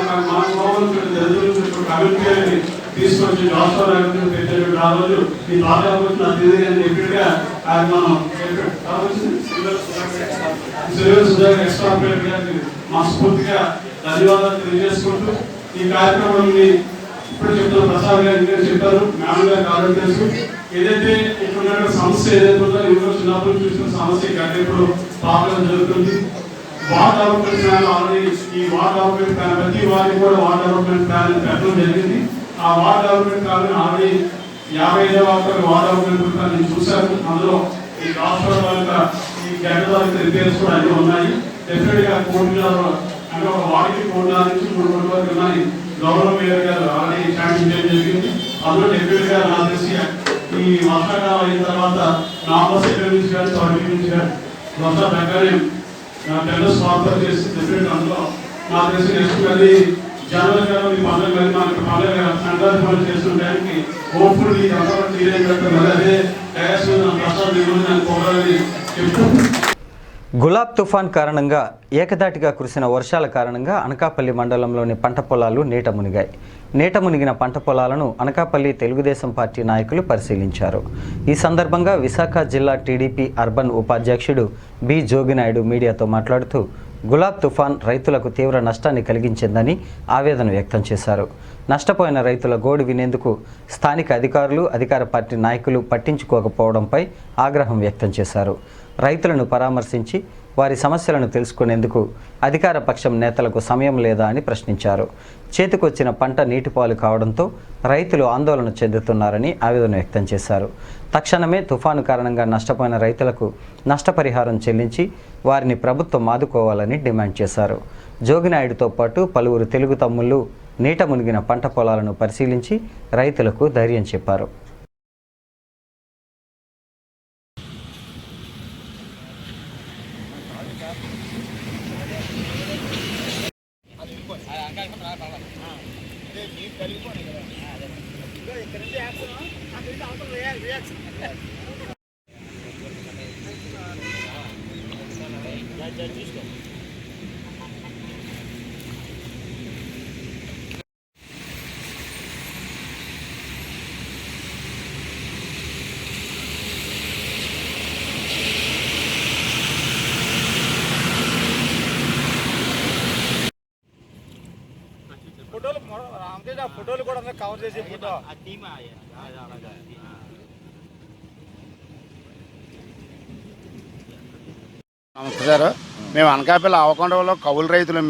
కవిని పేరుని తీసుకొచ్చి జాషువా నగర్ పెట్టారు. ఆ రోజు ఈ తాత నాకు తెలియదు చెప్పినట్టుగా ఆయన మనం ఎక్స్ట్రాపరేట్ గారికి మనస్ఫూర్తిగా ధన్యవాదాలు తెలియజేసుకుంటూ ఈ కార్యక్రమాన్ని ఇప్పుడు చెప్తున్న ప్రసాద్ గారు చెప్పారు, మేడం గారికి ఆల్రెడీ తెలుసు. ఏదైతే ఇక్కడ సమస్య ఏదైతే ఉందో ఇంట్లో చిన్నప్పుడు చూసిన సమస్య కంటే ఇప్పుడు పాపడం జరుగుతుంది. వార్డ్ డెవలప్మెంట్ ప్లాన్ ఆల్రెడీ ఈ వార్డ్ డెవలప్మెంట్ ప్లాన్ ప్రతి వారికి కూడా వార్డ్ డెవలప్మెంట్ ప్లాన్ పెట్టడం జరిగింది. ఆ వార్డ్ డెవలప్మెంట్ ప్లాన్ ఆల్రెడీ 55వ వార్డ్ డెవలప్మెంట్ ప్లాన్ నేను చూశాను. అందులో ఈ రాష్ట్ర ఈ గడ్డ రిపేర్స్ కూడా అన్నీ ఉన్నాయి. డెఫినెట్ గా కోటిన్నర అంటే ఒక వార్డుకి 1.5 నుంచి 3 కోట్ల వరకు ఉన్నాయి. గౌరవ మేయర్ గారు ఆల్రెడీ శాంక్షన్ చేయడం జరిగింది. అందులో డెఫినెట్ గా నాకు తెలిసి ఈ వర్షాకాలం అయిన తర్వాత నవంబర్ 2 నుంచి కానీ 3 నుంచి కానీ వర్ష ప్రకారం టెండర్స్ ఆఫర్ చేసి డెఫినెట్ అందులో నాకు తెలిసి నెక్స్ట్ మళ్ళీ జనవరి గారు ఈ పండుగ మనకి పండుగ సంక్రాంతి పండుగ చేస్తున్న టైంకి హోప్ఫుల్ ఈ అందరూ క్లియర్ అయినట్టు మళ్ళీ అదే డయాస్ ప్రసాద్ నిర్వహణ కోరాలని చెప్తూ గులాబ్ తుఫాన్ కారణంగా ఏకదాటిగా కురిసిన వర్షాల కారణంగా అనకాపల్లి మండలంలోని పంట పొలాలు నీట మునిగాయి. నీట మునిగిన పంట పొలాలను అనకాపల్లి తెలుగుదేశం పార్టీ నాయకులు పరిశీలించారు. ఈ సందర్భంగా విశాఖ జిల్లా టీడీపీ అర్బన్ ఉపాధ్యక్షుడు బి జోగినాయుడు మీడియాతో మాట్లాడుతూ గులాబ్ తుఫాన్ రైతులకు తీవ్ర నష్టాన్ని కలిగించిందని ఆవేదన వ్యక్తం చేశారు. నష్టపోయిన రైతుల గోడు వినేందుకు స్థానిక అధికారులు, అధికార పార్టీ నాయకులు పట్టించుకోకపోవడంపై ఆగ్రహం వ్యక్తం చేశారు. రైతులను పరామర్శించి వారి సమస్యలను తెలుసుకునేందుకు అధికార పక్షం నేతలకు సమయం లేదా అని ప్రశ్నించారు. చేతికొచ్చిన పంట నీటిపాలు కావడంతో రైతులు ఆందోళన చెందుతున్నారని ఆవేదన వ్యక్తం చేశారు. తక్షణమే తుఫాను కారణంగా నష్టపోయిన రైతులకు నష్టపరిహారం చెల్లించి వారిని ప్రభుత్వం ఆదుకోవాలని డిమాండ్ చేశారు. జోగినాయుడుతో పాటు పలువురు తెలుగు తమ్ముళ్ళు నీట మునిగిన పంట పొలాలను పరిశీలించి రైతులకు ధైర్యం చెప్పారు. ఫోటోలు కూడా కవర్ చేసి ఫోటో నమస్తే సార్, మేము అనకాపల్లి ఆవకొండలో కౌలు రైతులు.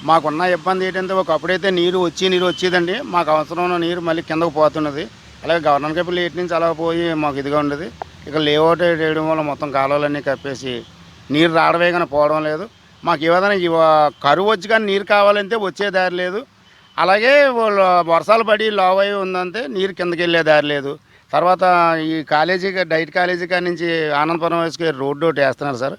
మాకున్న ఇబ్బంది ఏంటంటే ఒకప్పుడైతే నీరు వచ్చేదండి. మాకు అవసరం ఉన్న నీరు మళ్ళీ కిందకు పోతున్నది. అలాగే అనకాపల్లి ఏటి నుంచి అలా పోయి మాకు ఇదిగా ఉండేది. ఇక లేఅవుట్ వేయడం వల్ల మొత్తం కాలువలన్నీ కప్పేసి నీరు రావడమే కానీ పోవడం లేదు. మాకు ఏదైనా కరువు వచ్చి కానీ నీరు కావాలంటే వచ్చే దారి లేదు. అలాగే వర్షాలు పడి లావ్ అయి ఉందంటే నీరు కిందకి వెళ్ళే దారి లేదు. తర్వాత ఈ కాలేజీకి డైట్ కాలేజీ కాడి నుంచి ఆనందపురం వయసుకి రోడ్డు ఒకటి వేస్తున్నారు సార్.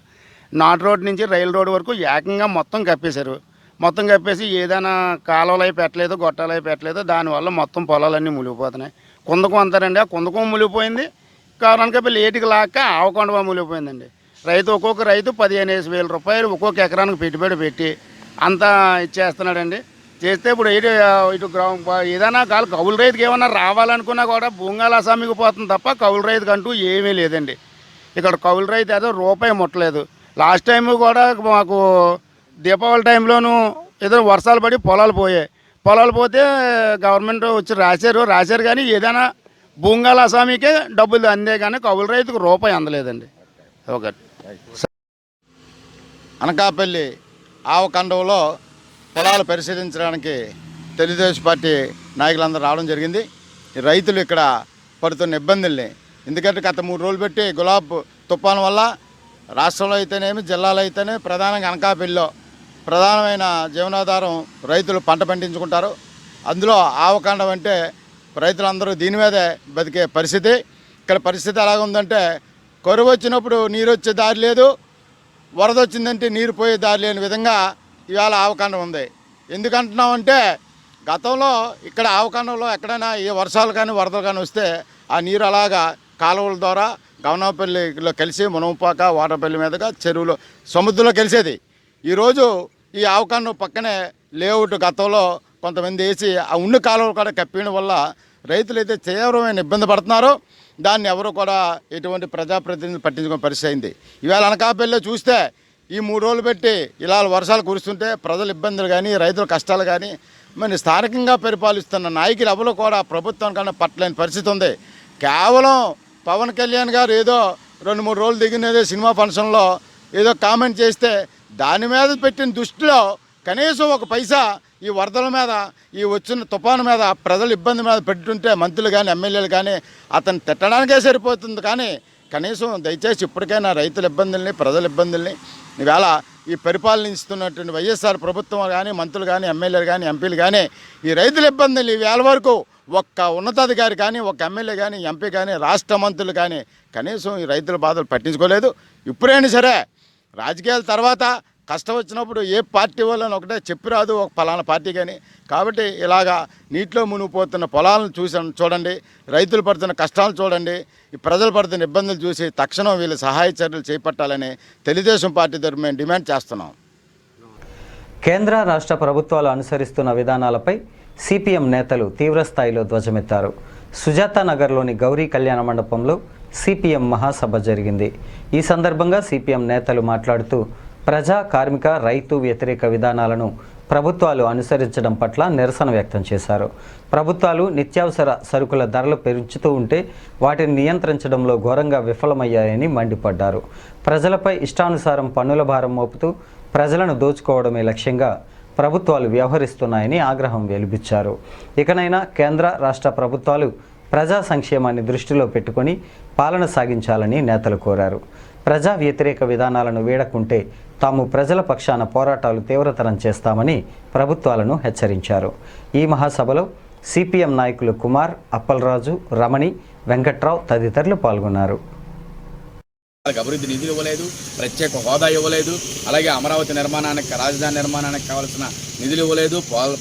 నాట్ రోడ్ నుంచి రైలు రోడ్డు వరకు ఏకంగా మొత్తం కప్పేశారు. మొత్తం కప్పేసి ఏదైనా కాలువలు అవి పెట్టలేదు, గొట్టాలు అవి పెట్టలేదు. దానివల్ల మొత్తం పొలాలన్నీ మునిగిపోతున్నాయి. కుందకం అంటారండి, ఆ కుందకం మునిగిపోయింది. అనకాపల్లి ఏటికి లాక్క ఆవకొండ మునిగిపోయిందండి. ఒక్కొక్క రైతు 15,000 రూపాయలు ఒక్కొక్క ఎకరానికి పెట్టుబడి పెట్టి అంతా ఇచ్చేస్తున్నాడండి. చేస్తే ఇప్పుడు ఇటు ఏదైనా కౌలు రైతుకి ఏమన్నా రావాలనుకున్నా కూడా భూంగాల అసామికి పోతుంది తప్ప కౌలు రైతుకి అంటూ ఏమీ లేదండి. ఇక్కడ కౌలు రైతు ఏదో రూపాయి ముట్టలేదు. లాస్ట్ టైం కూడా మాకు దీపావళి టైంలోనూ ఏదో వర్షాలు పడి పొలాలు పోతే గవర్నమెంట్ వచ్చి రాశారు కానీ ఏదైనా భూంగాల అసామికే డబ్బులు అందే కానీ కౌలు రైతుకు రూపాయి అందలేదండి. ఒకటి అనకాపల్లి ఆవకండంలో పొలాలు పరిశీలించడానికి తెలుగుదేశం పార్టీ నాయకులందరూ రావడం జరిగింది. ఈ రైతులు ఇక్కడ పడుతున్న ఇబ్బందుల్ని, ఎందుకంటే గత 3 రోజులు పెట్టి గులాబ్ తుఫాను వల్ల రాష్ట్రంలో అయితేనేమి జిల్లాలో అయితేనే ప్రధానంగా అనకాపల్లిలో ప్రధానమైన జీవనాధారం రైతులు పంట పండించుకుంటారు. అందులో ఆవకాండం అంటే రైతులందరూ దీని మీదే బతికే పరిస్థితి. ఇక్కడ పరిస్థితి ఎలాగ ఉందంటే కరువు వచ్చినప్పుడు నీరు వచ్చే దారి లేదు, వరద వచ్చిందంటే నీరు పోయే దారి లేని విధంగా ఇవాళ ఆవకాండం ఉంది. ఎందుకంటున్నామంటే గతంలో ఇక్కడ ఆవకాండంలో ఎక్కడైనా ఏ వర్షాలు కానీ వరదలు కానీ వస్తే ఆ నీరు అలాగా కాలువల ద్వారా గవనాపల్లిలో కలిసి మునమపాక వాటపల్లి మీదుగా చెరువులో సముద్రంలో కలిసేది. ఈరోజు ఈ ఆవకాండం పక్కనే లేఅవుట్ గతంలో కొంతమంది వేసి ఆ ఉన్న కాలువలు కూడా కప్పేయడం వల్ల రైతులు అయితే తీవ్రమైన ఇబ్బంది పడుతున్నారు. దాన్ని ఎవరు కూడా ఎటువంటి ప్రజాప్రతినిధులు పట్టించుకునే పరిస్థితి అయింది. ఇవాళ అనకాపల్లిలో చూస్తే ఈ 3 రోజులు పెట్టి ఇలా వర్షాలు కురుస్తుంటే ప్రజల ఇబ్బందులు కానీ రైతుల కష్టాలు కానీ మరి స్థానికంగా పరిపాలిస్తున్న నాయకులు ఎవరు కూడా ప్రభుత్వం కన్నా పట్టలేని పరిస్థితి ఉంది. కేవలం పవన్ కళ్యాణ్ గారు ఏదో 2-3 రోజులు దిగినదే సినిమా ఫంక్షన్లో ఏదో కామెంట్ చేస్తే దాని మీద పెట్టిన దృష్టిలో కనీసం ఒక పైసా ఈ వరదల మీద ఈ వచ్చిన తుఫాను మీద ప్రజల ఇబ్బంది మీద పెట్టుంటే మంత్రులు కానీ ఎమ్మెల్యేలు కానీ అతను తిట్టడానికే సరిపోతుంది. కానీ కనీసం దయచేసి ఇప్పటికైనా రైతుల ఇబ్బందుల్ని ప్రజల ఇబ్బందుల్ని ఈవేళ ఈ పరిపాలనిస్తున్నటువంటి వైఎస్ఆర్ ప్రభుత్వం కానీ మంత్రులు కానీ ఎమ్మెల్యేలు కానీ ఎంపీలు కానీ ఈ రైతుల ఇబ్బందులు ఈవేళ వరకు ఒక్క ఉన్నతాధికారి కానీ ఒక ఎమ్మెల్యే కానీ ఎంపీ కానీ రాష్ట్ర మంత్రులు కానీ కనీసం ఈ రైతుల బాధలు పట్టించుకోలేదు. ఇప్పుడైనా సరే రాజకీయాల తర్వాత కష్టం వచ్చినప్పుడు ఏ పార్టీ వాళ్ళని ఒకటే చెప్పి రాదు ఒక పలానా పార్టీ కానీ. కాబట్టి ఇలాగా నీటిలో మునిగిపోతున్న పొలాలను చూడండి, రైతులు పడుతున్న కష్టాలు చూడండి, ఈ ప్రజలు పడుతున్న ఇబ్బందులు చూసి తక్షణం వీళ్ళు సహాయ చర్యలు చేపట్టాలని తెలుగుదేశం పార్టీ తరఫున మేము డిమాండ్ చేస్తున్నాం. కేంద్ర రాష్ట్ర ప్రభుత్వాలు అనుసరిస్తున్న విధానాలపై సిపిఎం నేతలు తీవ్రస్థాయిలో ధ్వజమెత్తారు. సుజాతా నగర్లోని గౌరీ కళ్యాణ మండపంలో సిపిఎం మహాసభ జరిగింది. ఈ సందర్భంగా సిపిఎం నేతలు మాట్లాడుతూ ప్రజా కార్మిక రైతు వ్యతిరేక విధానాలను ప్రభుత్వాలు అనుసరించడం పట్ల నిరసన వ్యక్తం చేశారు. ప్రభుత్వాలు నిత్యావసర సరుకుల ధరలు పెంచుతూ ఉంటే వాటిని నియంత్రించడంలో ఘోరంగా విఫలమయ్యాయని మండిపడ్డారు. ప్రజలపై ఇష్టానుసారం పన్నుల భారం మోపుతూ ప్రజలను దోచుకోవడమే లక్ష్యంగా ప్రభుత్వాలు వ్యవహరిస్తున్నాయని ఆగ్రహం వెలిబుచ్చారు. ఇకనైనా కేంద్ర రాష్ట్ర ప్రభుత్వాలు ప్రజా సంక్షేమాన్ని దృష్టిలో పెట్టుకొని పాలన సాగించాలని నేతలు కోరారు. ప్రజా వ్యతిరేక విధానాలను వీడకుంటే తాము ప్రజల పక్షాన పోరాటాలు తీవ్రతరం చేస్తామని ప్రభుత్వాలను హెచ్చరించారు. ఈ మహాసభలో సిపిఎం నాయకులు కుమార్, అప్పలరాజు, రమణి, వెంకట్రావు తదితరులు పాల్గొన్నారు. అభివృద్ధి నిధులు ఇవ్వలేదు, ప్రత్యేక హోదా ఇవ్వలేదు, అలాగే అమరావతి నిర్మాణానికి రాజధాని నిర్మాణానికి కావాల్సిన నిధులు ఇవ్వలేదు,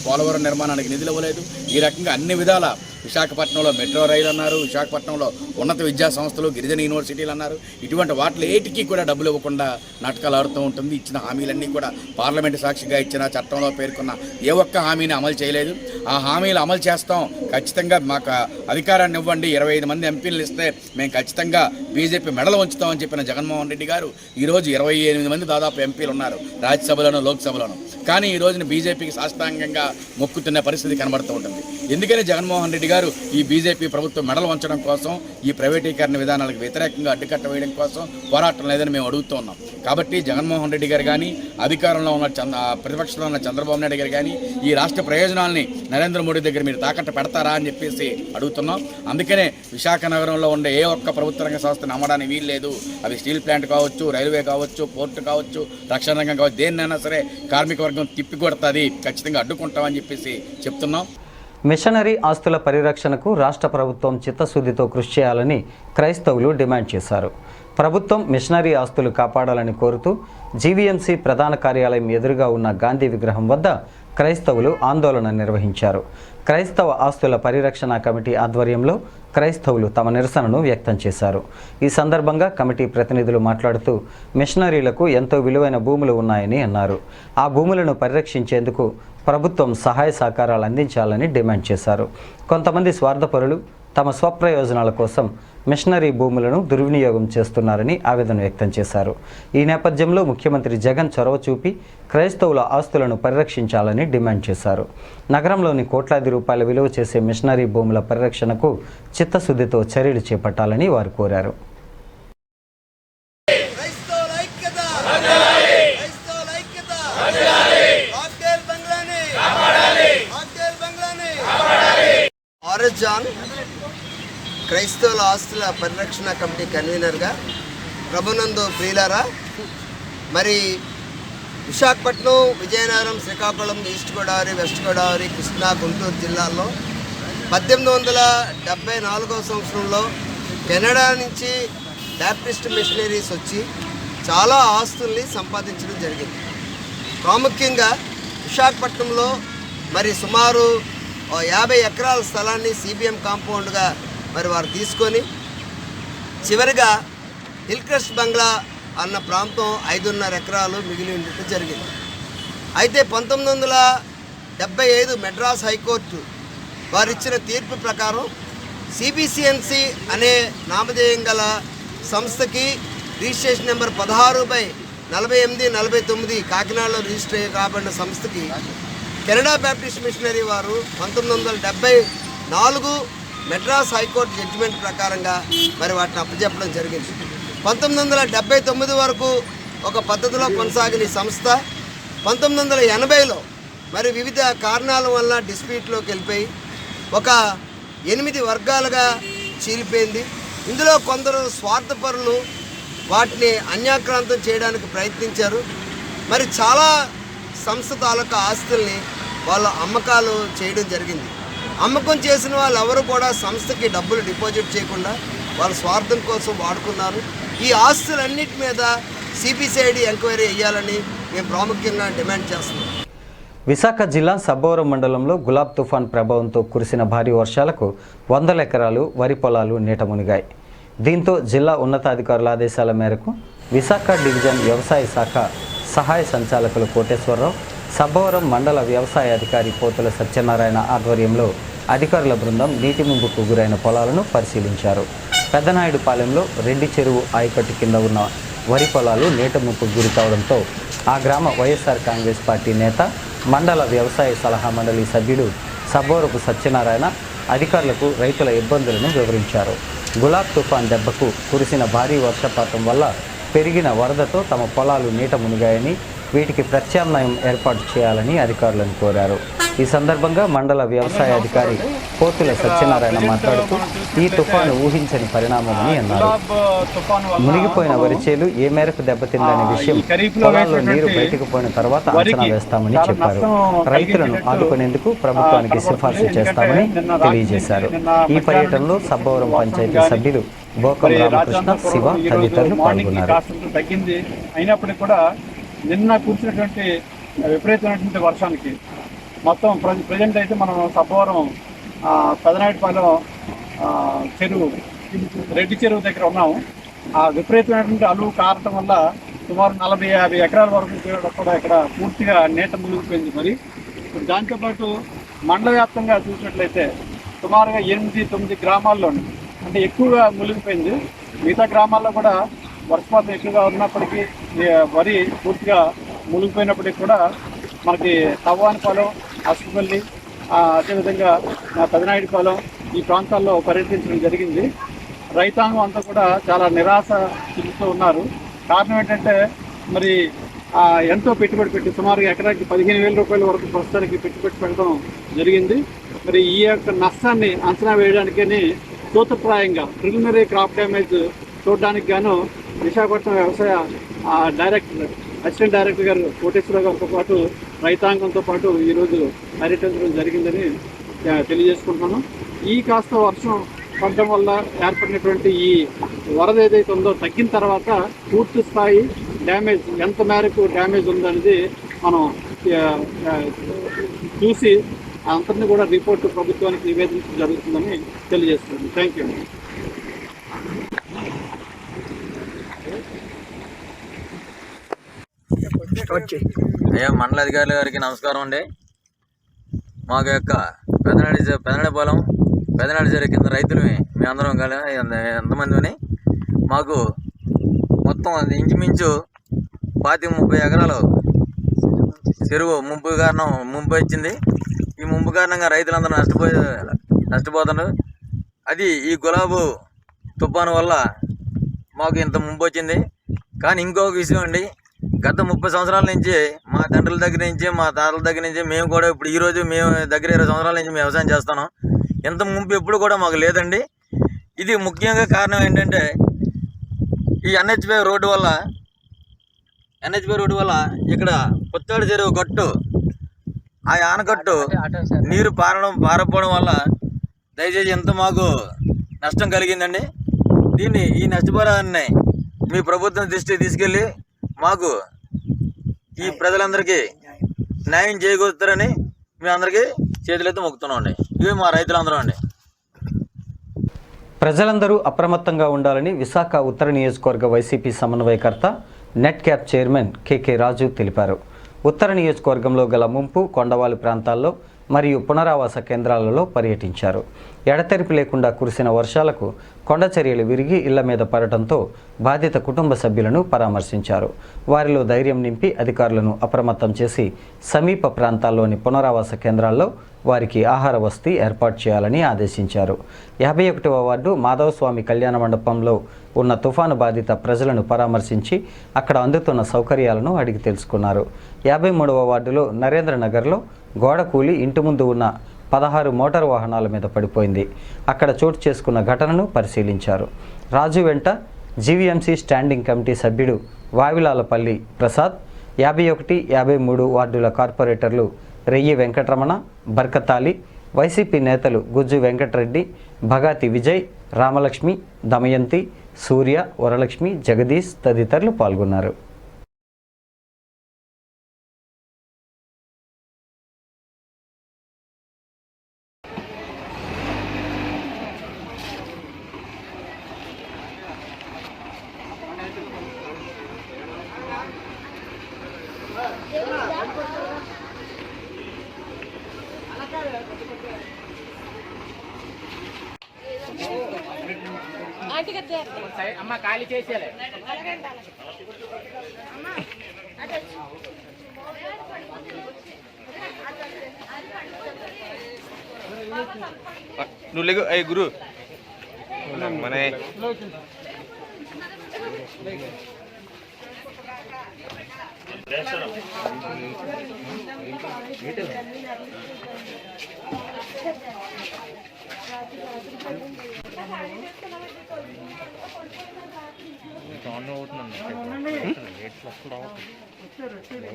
పోలవరం నిర్మాణానికి నిధులు ఇవ్వలేదు. ఈ రకంగా అన్ని విధాల విశాఖపట్నంలో మెట్రో రైలు అన్నారు, విశాఖపట్నంలో ఉన్నత విద్యా సంస్థలు, గిరిజన యూనివర్సిటీలు అన్నారు. ఇటువంటి వాటిలో ఏటికి కూడా డబ్బులు ఇవ్వకుండా నాటకాలు ఆడుతూ ఉంటుంది. ఇచ్చిన హామీలన్నీ కూడా పార్లమెంటు సాక్షిగా ఇచ్చిన చట్టంలో పేర్కొన్న ఏ ఒక్క హామీని అమలు చేయలేదు. ఆ హామీలు అమలు చేస్తాం, ఖచ్చితంగా మాకు అధికారాన్ని ఇవ్వండి, 25 మంది ఎంపీలు ఇస్తే మేము ఖచ్చితంగా బీజేపీ మెడలు ఉంచుతామని చెప్పిన జగన్మోహన్ రెడ్డి గారు ఈరోజు 28 మంది దాదాపు ఎంపీలు ఉన్నారు రాజ్యసభలోనూ లోక్సభలోనూ. కానీ ఈ రోజున బీజేపీకి సాష్టాంగంగా మొక్కుతున్న పరిస్థితి కనబడుతూ ఉంటుంది. ఎందుకని జగన్మోహన్ రెడ్డి గారు ఈ బీజేపీ ప్రభుత్వం మెడలు వంచడం కోసం, ఈ ప్రైవేటీకరణ విధానాలకు వ్యతిరేకంగా అడ్డుకట్ట వేయడం కోసం పోరాటం లేదని మేము అడుగుతూ ఉన్నాం. కాబట్టి జగన్మోహన్ రెడ్డి గారు కానీ, అధికారంలో ఉన్న ప్రతిపక్షంలో ఉన్న చంద్రబాబు నాయుడు గారు కానీ ఈ రాష్ట్ర ప్రయోజనాల్ని నరేంద్ర మోడీ దగ్గర మీరు తాకట్టు పెడతారా అని చెప్పేసి అడుగుతున్నాం. అందుకనే విశాఖ నగరంలో ఉండే ఏ ఒక్క ప్రభుత్వ రంగ సంస్థను అమ్మడానికి వీలు లేదు. అవి స్టీల్ ప్లాంట్ కావచ్చు, రైల్వే కావచ్చు, పోర్టు కావచ్చు, రక్షణ రంగం కావచ్చు, దేన్నైనా సరే కార్మిక వర్గం తిప్పికొడుతుంది, ఖచ్చితంగా అడ్డుకుంటామని చెప్పేసి చెప్తున్నాం. మిషనరీ ఆస్తుల పరిరక్షణకు రాష్ట్ర ప్రభుత్వం చిత్తశుద్ధితో కృషి చేయాలని క్రైస్తవులు డిమాండ్ చేశారు. ప్రభుత్వం మిషనరీ ఆస్తులు కాపాడాలని కోరుతూ జీవీఎంసీ ప్రధాన కార్యాలయం ఎదురుగా ఉన్న గాంధీ విగ్రహం వద్ద క్రైస్తవులు ఆందోళన నిర్వహించారు. క్రైస్తవ ఆస్తుల పరిరక్షణ కమిటీ ఆధ్వర్యంలో క్రైస్తవులు తమ నిరసనను వ్యక్తం చేశారు. ఈ సందర్భంగా కమిటీ ప్రతినిధులు మాట్లాడుతూ మిషనరీలకు ఎంతో విలువైన భూములు ఉన్నాయని అన్నారు. ఆ భూములను పరిరక్షించేందుకు ప్రభుత్వం సహాయ సహకారాలు అందించాలని డిమాండ్ చేశారు. కొంతమంది స్వార్థపరులు తమ స్వప్రయోజనాల కోసం మిషనరీ భూములను దుర్వినియోగం చేస్తున్నారని ఆవేదన వ్యక్తం చేశారు. ఈ నేపథ్యంలో ముఖ్యమంత్రి జగన్ చొరవ చూపి క్రైస్తవుల ఆస్తులను పరిరక్షించాలని డిమాండ్ చేశారు. నగరంలోని కోట్లాది రూపాయల విలువ చేసే మిషనరీ భూముల పరిరక్షణకు చిత్తశుద్ధితో చర్యలు చేపట్టాలని వారు కోరారు. క్రైస్తవుల ఆస్తుల పరిరక్షణ కమిటీ కన్వీనర్గా ప్రభునందు ప్రియులారా, మరి విశాఖపట్నం, విజయనగరం, శ్రీకాకుళం, ఈస్ట్ గోదావరి, వెస్ట్ గోదావరి, కృష్ణా, గుంటూరు జిల్లాల్లో 1874 సంవత్సరంలో కెనడా నుంచి బ్యాప్టిస్ట్ మిషనరీస్ వచ్చి చాలా ఆస్తుల్ని సంపాదించడం జరిగింది. ప్రాముఖ్యంగా విశాఖపట్నంలో మరి సుమారు 50 ఎకరాల స్థలాన్ని సిబిఎం కాంపౌండ్గా మరి వారు తీసుకొని చివరిగా హిల్క్రస్ట్ బంగ్లా అన్న ప్రాంతం 5.5 ఎకరాలు మిగిలి ఉండటం జరిగింది. అయితే 1975 మెడ్రాస్ హైకోర్టు వారు ఇచ్చిన తీర్పు ప్రకారం సిబిసిఎన్సి అనే నామధేయం గల సంస్థకి రిజిస్ట్రేషన్ నెంబర్ 16/48/49 కాకినాడలో రిజిస్టర్ కాబడిన సంస్థకి కెనడా బ్యాప్టిస్ట్ మిషనరీ వారు 1974 మెడ్రాస్ హైకోర్టు జడ్జిమెంట్ ప్రకారంగా మరి వాటిని అప్పచెప్పడం జరిగింది. 1979 వరకు ఒక పద్ధతిలో కొనసాగిన ఈ సంస్థ 1980లో మరి వివిధ కారణాల వల్ల డిస్ప్యూట్లోకి వెళ్ళిపోయి ఒక 8 వర్గాలుగా చీలిపోయింది. ఇందులో కొందరు స్వార్థపరులు వాటిని అన్యాక్రాంతం చేయడానికి ప్రయత్నించారు. మరి చాలా సంస్థ తాలూకా ఆస్తుల్ని వాళ్ళు అమ్మకాలు చేయడం జరిగింది. అమ్మకం చేసిన వాళ్ళు ఎవరు కూడా సంస్థకి డబ్బులు డిపాజిట్ చేయకుండా వాళ్ళ స్వార్థం కోసం వాడుకున్నారు. ఈ ఆస్తులన్నిటి మీద సిబిసిఐడి ఎంక్వైరీ చేయాలని మేము ప్రాముఖ్యంగా డిమాండ్ చేస్తున్నాం. విశాఖ జిల్లా సబ్బవరం మండలంలో గులాబ్ తుఫాన్ ప్రభావంతో కురిసిన భారీ వర్షాలకు 100 ఎకరాలు వరి పొలాలు నీట మునిగాయి. దీంతో జిల్లా ఉన్నతాధికారుల ఆదేశాల మేరకు విశాఖ డివిజన్ వ్యవసాయ శాఖ సహాయ సంచాలకులు కోటేశ్వరరావు, సబ్బవరం మండల వ్యవసాయ అధికారి పోతుల సత్యనారాయణ ఆధ్వర్యంలో అధికారుల బృందం నీటి ముంపుకు గురైన పొలాలను పరిశీలించారు. పెద్దనాయుడుపాలెంలో రెడ్డి చెరువు ఆయకట్టు కింద ఉన్న వరి పొలాలు నీట ముంపుకు గురి కావడంతో ఆ గ్రామ వైఎస్ఆర్ కాంగ్రెస్ పార్టీ నేత, మండల వ్యవసాయ సలహా మండలి సభ్యుడు సబ్బవరపు సత్యనారాయణ అధికారులకు రైతుల ఇబ్బందులను వివరించారు. గులాబ్ తుఫాన్ దెబ్బకు కురిసిన భారీ వర్షపాతం వల్ల పెరిగిన వరదతో తమ పొలాలు నీట మునిగాయని, వీటికి ప్రత్యామ్నాయం ఏర్పాటు చేయాలని అధికారులను కోరారు. ఈ సందర్భంగా మండల వ్యవసాయ అధికారి పోతుల సత్యనారాయణ మాట్లాడుతూ ఈ తుఫాను ఊహించని పరిణామమని అన్నారు. మునిగిపోయిన వరిచేలు ఏ మేరకు దెబ్బతిందనే విషయం పొలాల్లో నీరు బయటకు పోయిన తర్వాత అంచనా వేస్తామని చెప్పారు. రైతులను ఆదుకునేందుకు ప్రభుత్వానికి సిఫార్సు చేస్తామని తెలియజేశారు. ఈ పర్యటనలో సబ్బవరం పంచాయతీ సభ్యులు బోకం రామకృష్ణ, శివ తదితరులు పాల్గొన్నారు. అయినప్పటికీ కూడా నిన్న కురిసినటువంటి విపరీతమైనటువంటి వర్షానికి మొత్తం ప్రజెంట్ అయితే మనం సబ్బవరం పెదనాయుడుపాలెం చెరువు, రెడ్డి చెరువు దగ్గర ఉన్నాము. ఆ విపరీతమైనటువంటి అలువు కారటం వల్ల సుమారు 40-50 ఎకరాల వరకు కూడా ఇక్కడ పూర్తిగా నీట మునిగిపోయింది. మరి దాంతోపాటు మండల వ్యాప్తంగా చూసినట్లయితే సుమారుగా 8-9 గ్రామాల్లోని అంటే ఎక్కువగా మునిగిపోయింది. మిగతా గ్రామాల్లో కూడా వర్షపాతం ఎక్కువగా ఉన్నప్పటికీ వరి పూర్తిగా మునిగిపోయినప్పటికీ కూడా మనకి తవ్వానిపాలెం, అసుపల్లి, అదేవిధంగా మా పెదనాయుడిపాలెం ఈ ప్రాంతాల్లో పర్యటించడం జరిగింది. రైతాంగం అంతా కూడా చాలా నిరాశ చెందుతూ ఉన్నారు. కారణం ఏంటంటే మరి ఎంతో పెట్టుబడి పెట్టి సుమారు ఎకరాకి 15,000 రూపాయల వరకు ప్రస్తుతానికి పెట్టుబడి పెట్టడం జరిగింది. మరి ఈ యొక్క నష్టాన్ని అంచనా వేయడానికని సూత్రప్రాయంగా ప్రిలిమినరీ క్రాప్ డ్యామేజ్ చూడడానికి గాను విశాఖపట్నం వ్యవసాయ అసిస్టెంట్ డైరెక్టర్ గారు కోటేశ్వరరావు గారితో పాటు రైతాంగంతో పాటు ఈరోజు పర్యటించడం జరిగిందని తెలియజేసుకుంటున్నాను. ఈ కాస్త వర్షం పడడం వల్ల ఏర్పడినటువంటి ఈ వరద ఏదైతే ఉందో తగ్గిన తర్వాత పూర్తి స్థాయి డ్యామేజ్ ఎంత మేరకు డ్యామేజ్ ఉందనేది మనం చూసి అంతటిని కూడా రిపోర్టు ప్రభుత్వానికి నివేదించడం జరుగుతుందని తెలియజేస్తున్నాను. Thank you. అయ్యా మండల అధికారుల గారికి నమస్కారం అండి. మాకు యొక్క పెదనాడిపాలెం పెదనాడి కింద రైతులమే మేమందరం ఎంతమందిని మాకు మొత్తం ఇంచుమించు 30 ఎకరాలు చెరువు ముంపు వచ్చింది. ఈ ముంపు కారణంగా రైతులందరూ నష్టపోతున్నారు. అది ఈ గులాబు తుఫాను వల్ల మాకు ఇంత ముంపు వచ్చింది. కానీ ఇంకొక విషయం అండి, గత 30 సంవత్సరాల నుంచి మా తండ్రుల దగ్గర నుంచి మా తాతల దగ్గర నుంచి మేము కూడా ఇప్పుడు ఈరోజు మేము దగ్గర 20 సంవత్సరాల నుంచి మేము వ్యవసాయం చేస్తున్నాం. ఇంత ముంపు ఎప్పుడు కూడా మాకు లేదండి. ఇది ముఖ్యంగా కారణం ఏంటంటే ఈ NH5 రోడ్డు వల్ల ఇక్కడ పుత్తాడు చెరువు గట్టు ఆ ఆనకట్టు నీరు పారపోవడం వల్ల దయచేసి ఎంత మాకు నష్టం కలిగిందండి. ఈ నష్టపరిహారాన్ని మీ ప్రభుత్వం దృష్టికి తీసుకెళ్ళి మాకు ఈ ప్రజలందరికీ న్యాయం చేకూరుతారని మేము అందరికీ చేతులెత్తి మొక్కుతున్నాం అండి. ఇవి మా రైతులందరూ అండి. ప్రజలందరూ అప్రమత్తంగా ఉండాలని విశాఖ ఉత్తర నియోజకవర్గ వైసీపీ సమన్వయకర్త నెట్ క్యాప్ చైర్మన్ కేకే రాజు తెలిపారు. ఉత్తర నియోజకవర్గంలో గల ముంపు కొండవాలు ప్రాంతాల్లో మరియు పునరావాస కేంద్రాలలో పర్యటించారు. ఎడతెరిపి లేకుండా కురిసిన వర్షాలకు కొండ చర్యలు విరిగి ఇళ్ల మీద పడటంతో బాధిత కుటుంబ సభ్యులను పరామర్శించారు. వారిలో ధైర్యం నింపి అధికారులను అప్రమత్తం చేసి సమీప ప్రాంతాల్లోని పునరావాస కేంద్రాల్లో వారికి ఆహార వసతి ఏర్పాటు చేయాలని ఆదేశించారు. 51వ వార్డు మాధవస్వామి కళ్యాణ మండపంలో ఉన్న తుఫాను బాధిత ప్రజలను పరామర్శించి అక్కడ అందుతున్న సౌకర్యాలను అడిగి తెలుసుకున్నారు. 53వ వార్డులో నరేంద్రనగర్లో గోడ కూలి ఇంటి ముందు ఉన్న 16 మోటారు వాహనాల మీద పడిపోయింది. అక్కడ చోటు చేసుకున్న ఘటనను పరిశీలించారు. రాజు వెంట జీవీఎంసీ స్టాండింగ్ కమిటీ సభ్యుడు వావిలాలపల్లి ప్రసాద్, 51, 53 వార్డుల కార్పొరేటర్లు రెయ్యి వెంకటరమణ, బర్కతాలి, వైసీపీ నేతలు గుజ్జు వెంకటరెడ్డి, భగాతి విజయ్, రామలక్ష్మి, దమయంతి, సూర్య, వరలక్ష్మి, జగదీష్ తదితరులు పాల్గొన్నారు. అమ్మ ఖాళీ చేసేలే నువ్వు లేకు అయ్యి గురు మన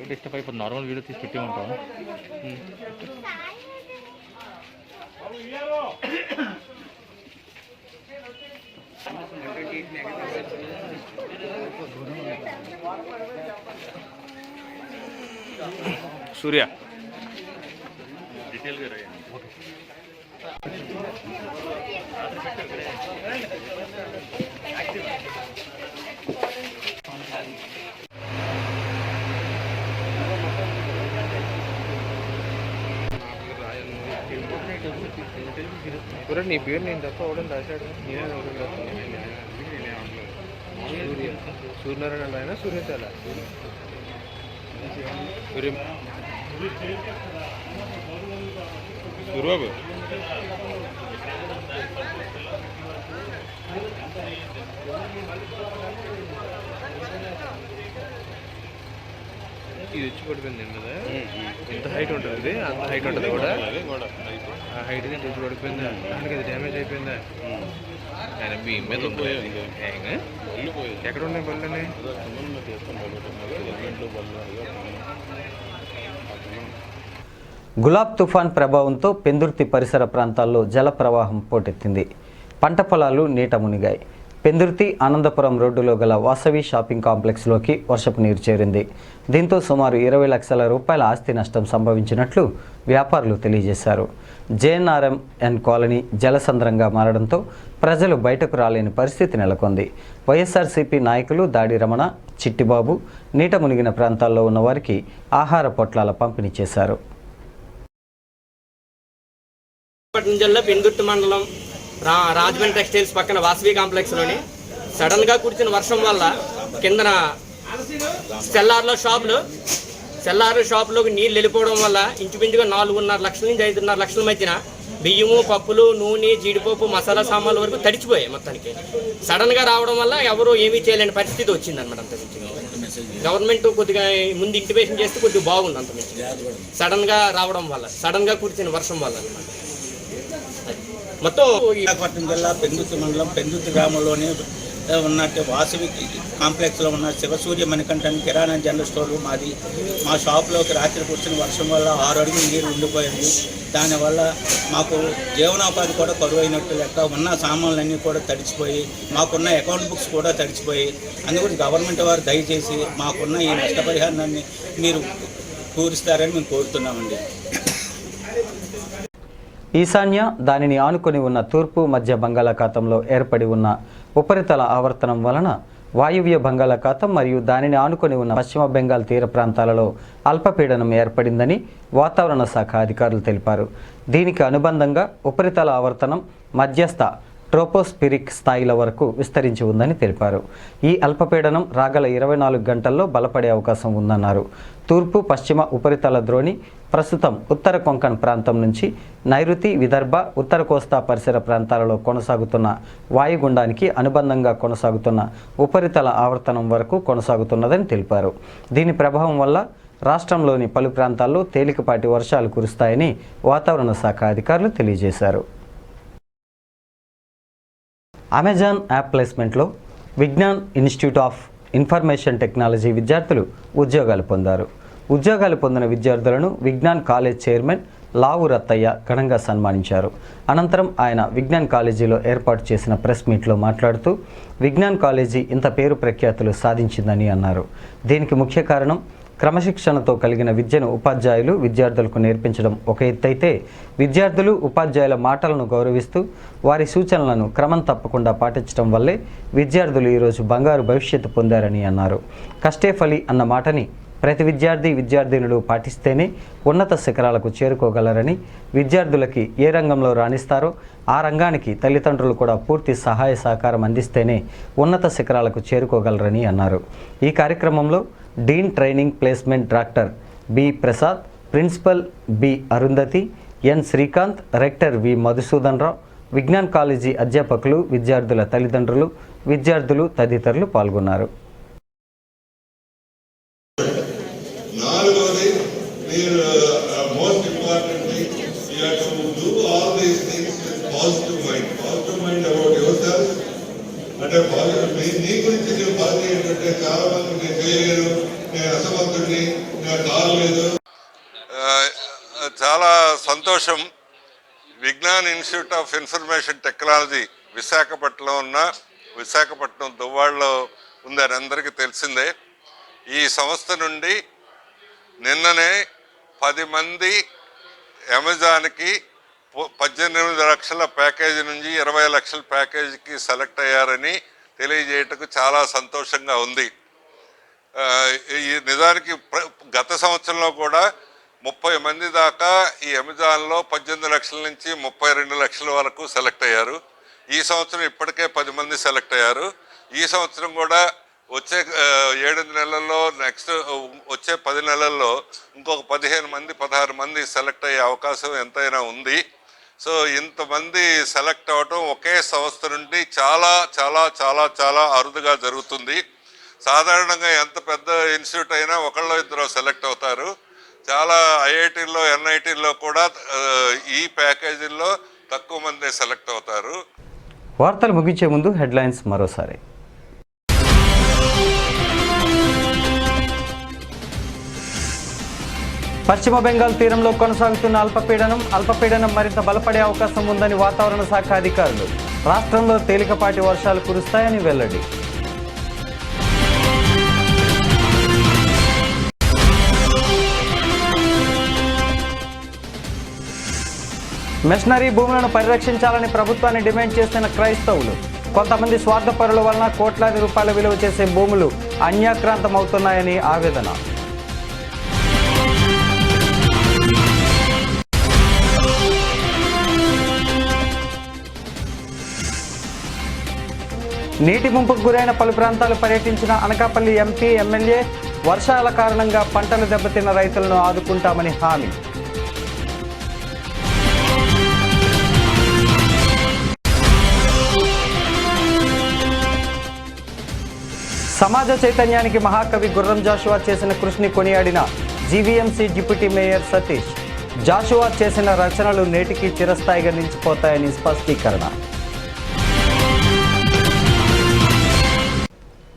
డిస్టర్బ్ అయిపోతుంది. నార్మల్ వీడియో తీసి పెట్టి ఉంటాం. సూర్య డీటెయిల్గా రాయండి. నీ పేరు నేను తప్ప అవడం రాశాడు. నేనే అవడం సూర్యనారాయణ ఆయన సూర్యశాల సూర్య గురుబాబు ఇది వచ్చి పడిపోయింది మీద ఎంత హైట్ ఉంటుంది అంత హైట్ ఉంటుంది కూడా ఆ హైట్ నుంచి వచ్చి పడిపోయిందా దానికి అది డ్యామేజ్ అయిపోయిందా కానీ భీమ్ మీద ఉంది ఎక్కడ ఉన్నాయి బళ్ళని గులాబ్ తుఫాన్ ప్రభావంతో పెందుర్తి పరిసర ప్రాంతాల్లో జల ప్రవాహం పోటెత్తింది. పంట పొలాలు నీట మునిగాయి. పెందుర్తి ఆనందపురం రోడ్డులో గల వాసవి షాపింగ్ కాంప్లెక్స్లోకి వర్షపు నీరు చేరింది. దీంతో సుమారు 20 లక్షల రూపాయల ఆస్తి నష్టం సంభవించినట్లు వ్యాపారులు తెలియజేశారు. జేఎన్ఆర్ఎంఎన్ కాలనీ జలసంద్రంగా మారడంతో ప్రజలు బయటకు రాలేని పరిస్థితి నెలకొంది. వైఎస్ఆర్సీపీ నాయకులు దాడి రమణ, చిట్టిబాబు నీట మునిగిన ప్రాంతాల్లో ఉన్న వారికి ఆహార పొట్లాల పంపిణీ చేశారు. జిల్లా పెందుర్తి మండలం రాజమండ్రి టెక్స్టైల్స్ పక్కన వాసవి కాంప్లెక్స్లోని సడన్గా కురిసిన వర్షం వల్ల కిందన సెల్లార్లో షాపులోకి నీళ్ళు వెళ్ళిపోవడం వల్ల ఇంచుమించుగా 4.5 లక్షల నుంచి 5.5 లక్షల మధ్యన బియ్యము, పప్పులు, నూనె, జీడిపప్పు, మసాలా సామాన్ల వరకు తడిచిపోయాయి. మొత్తానికి సడన్గా రావడం వల్ల ఎవరు ఏమీ చేయలేని పరిస్థితి వచ్చింది అనమాట. అంతమించి గవర్నమెంట్ కొద్దిగా ముందు ఇంటిమేషన్ చేస్తే కొద్దిగా బాగుంది. అంతమించి సడన్గా రావడం వల్ల, సడన్గా కురిసిన వర్షం వల్ల అనమాట. మొత్తం విశాఖపట్నం జిల్లా పెందుర్తి మండలం పెందుర్తి గ్రామంలోని ఉన్నట్టు వాసవి కాంప్లెక్స్లో ఉన్న శివసూర్య మణికంఠన్ కిరాణా జనరల్ స్టోర్ మాది. మా షాప్లోకి రాత్రి కురిసిన వర్షం వల్ల 6 అడుగులు నీరు ఉండిపోయింది. దానివల్ల మాకు జీవనోపాధి కూడా కరువైనట్టు లెక్క. ఉన్న సామాన్లన్నీ కూడా తడిచిపోయి, మాకున్న అకౌంట్ బుక్స్ కూడా తడిచిపోయి, అందుకని గవర్నమెంట్ వారు దయచేసి మాకున్న ఈ నష్టపరిహారాన్ని మీరు పూరిస్తారని మేము కోరుతున్నామండి. ఈశాన్య, దానిని ఆనుకొని ఉన్న తూర్పు మధ్య బంగాళాఖాతంలో ఏర్పడి ఉన్న ఉపరితల ఆవర్తనం వలన వాయువ్య బంగాళాఖాతం మరియు దానిని ఆనుకొని ఉన్న పశ్చిమ బెంగాల్ తీర ప్రాంతాలలో అల్పపీడనం ఏర్పడిందని వాతావరణ శాఖ అధికారులు తెలిపారు. దీనికి అనుబంధంగా ఉపరితల ఆవర్తనం మధ్యస్థ ట్రోపోస్పిరిక్ స్థాయిల వరకు విస్తరించి ఉందని తెలిపారు. ఈ అల్పపీడనం రాగల 24 గంటల్లో బలపడే అవకాశం ఉందన్నారు. తూర్పు పశ్చిమ ఉపరితల ద్రోణి ప్రస్తుతం ఉత్తర కొంకణ్ ప్రాంతం నుంచి నైరుతి, విదర్భ, ఉత్తర కోస్తా పరిసర ప్రాంతాలలో కొనసాగుతున్న వాయుగుండానికి అనుబంధంగా కొనసాగుతున్న ఉపరితల ఆవర్తనం వరకు కొనసాగుతున్నదని తెలిపారు. దీని ప్రభావం వల్ల రాష్ట్రంలోని పలు ప్రాంతాల్లో తేలికపాటి వర్షాలు కురుస్తాయని వాతావరణ శాఖ అధికారులు తెలియజేశారు. అమెజాన్ యాప్ ప్లేస్మెంట్లో Vignan institute of information technology విద్యార్థులు ఉద్యోగాలు పొందారు. ఉద్యోగాలు పొందిన విద్యార్థులను విజ్ఞాన్ కాలేజ్ చైర్మన్ లావు రత్తయ్య ఘనంగా సన్మానించారు. అనంతరం ఆయన విజ్ఞాన్ కాలేజీలో ఏర్పాటు చేసిన ప్రెస్ మీట్లో మాట్లాడుతూ విజ్ఞాన్ కాలేజీ ఇంత పేరు ప్రఖ్యాతులు సాధించిందని అన్నారు. దీనికి ముఖ్య కారణం క్రమశిక్షణతో కలిగిన విద్యను ఉపాధ్యాయులు విద్యార్థులకు నేర్పించడం ఒక ఎత్తైతే, విద్యార్థులు ఉపాధ్యాయుల మాటలను గౌరవిస్తూ వారి సూచనలను క్రమం తప్పకుండా పాటించడం వల్లే విద్యార్థులు ఈరోజు బంగారు భవిష్యత్తు పొందారని అన్నారు. కష్టే ఫలి అన్న మాటని ప్రతి విద్యార్థినులు పాటిస్తేనే ఉన్నత శిఖరాలకు చేరుకోగలరని, విద్యార్థులకి ఏ రంగంలో రాణిస్తారో ఆ రంగానికి తల్లిదండ్రులు కూడా పూర్తి సహాయ సహకారం అందిస్తేనే ఉన్నత శిఖరాలకు చేరుకోగలరని అన్నారు. ఈ కార్యక్రమంలో dean training placement doctor B Prasad, principal B Arundhati, N Srikanth, rector V Madhusudan Rao, Vignan college అధ్యాపకులు, విద్యార్థుల తల్లిదండ్రులు, విద్యార్థులు తదితరులు పాల్గొన్నారు. నాలుగోది, మీరు most importantly you have to do all these things with positive mind about yourself. అంటే నీ గురించి నువ్వు బాధ ఏంటంటే చాలా మంది నేను చేయలేను, నేను అసమర్థుడిని, నేను కాలేదు. చాలా సంతోషం. Vignan institute of information technology Visakhapatnam దువ్వాడలో ఉందని అందరికీ తెలిసిందే. ఈ సంస్థ నుండి నిన్ననే 10 మంది అమెజాన్కి 18 లక్షల ప్యాకేజీ నుంచి 20 లక్షల ప్యాకేజీకి సెలెక్ట్ అయ్యారని తెలియజేయటకు చాలా సంతోషంగా ఉంది. ఈ నిజానికి గత సంవత్సరంలో కూడా 30 మంది దాకా ఈ అమెజాన్లో 18 లక్షల నుంచి 32 లక్షల వరకు సెలెక్ట్ అయ్యారు. ఈ సంవత్సరం ఇప్పటికే 10 మంది సెలెక్ట్ అయ్యారు. ఈ సంవత్సరం కూడా వచ్చే 7 నెలల్లో నెక్స్ట్ వచ్చే 10 నెలల్లో ఇంకొక 15 మంది 16 మంది సెలెక్ట్ అయ్యే అవకాశం ఎంతైనా ఉంది. సో ఇంతమంది సెలెక్ట్ అవ్వటం ఒకే సంస్థ నుండి చాలా చాలా చాలా చాలా అరుదుగా జరుగుతుంది. సాధారణంగా ఎంత పెద్ద ఇన్స్టిట్యూట్ అయినా ఒకళ్ళో ఇద్దరు సెలెక్ట్ అవుతారు. చాలా ఐఐటీల్లో ఎన్ఐటీల్లో కూడా ఈ ప్యాకేజీల్లో తక్కువ మంది సెలెక్ట్ అవుతారు. వార్తలు ముగించే ముందు హెడ్లైన్స్ మరోసారి. పశ్చిమ బెంగాల్ తీరంలో కొనసాగుతున్న అల్పపీడనం మరింత బలపడే అవకాశం ఉందని వాతావరణ శాఖ అధికారులు. రాష్ట్రంలో తేలికపాటి వర్షాలు కురుస్తాయని వెల్లడి. మిషనరీ భూములను పరిరక్షించాలని ప్రభుత్వాన్ని డిమాండ్ చేస్తున్న క్రైస్తవులు. కొంతమంది స్వార్థపరుల వలన కోట్లాది రూపాయల విలువ చేసే భూములు అన్యాక్రాంతమవుతున్నాయని ఆవేదన. నీటి ముంపుకు గురైన పలు ప్రాంతాలు పర్యటించిన అనకాపల్లి ఎంపీ ఎమ్మెల్యే. వర్షాల కారణంగా పంటలు దెబ్బతిన్న రైతులను ఆదుకుంటామని హామీ. సమాజ చైతన్యానికి మహాకవి గుర్రం జాషువా చేసిన కృషిని కొనియాడిన GVMC deputy mayor Satish. Jashuva చేసిన రచనలు నేటికి చిరస్థాయిగా నిలిచిపోతాయని స్పష్టీకరణ.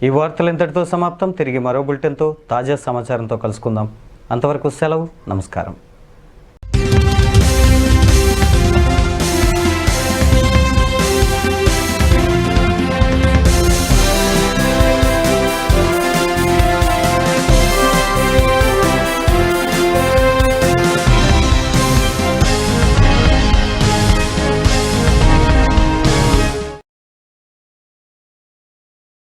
ఈ వార్తలు ఇంతటితో సమాప్తం. తిరిగి మరో బులెటిన్తో తాజా సమాచారంతో కలుసుకుందాం. అంతవరకు సెలవు. నమస్కారం.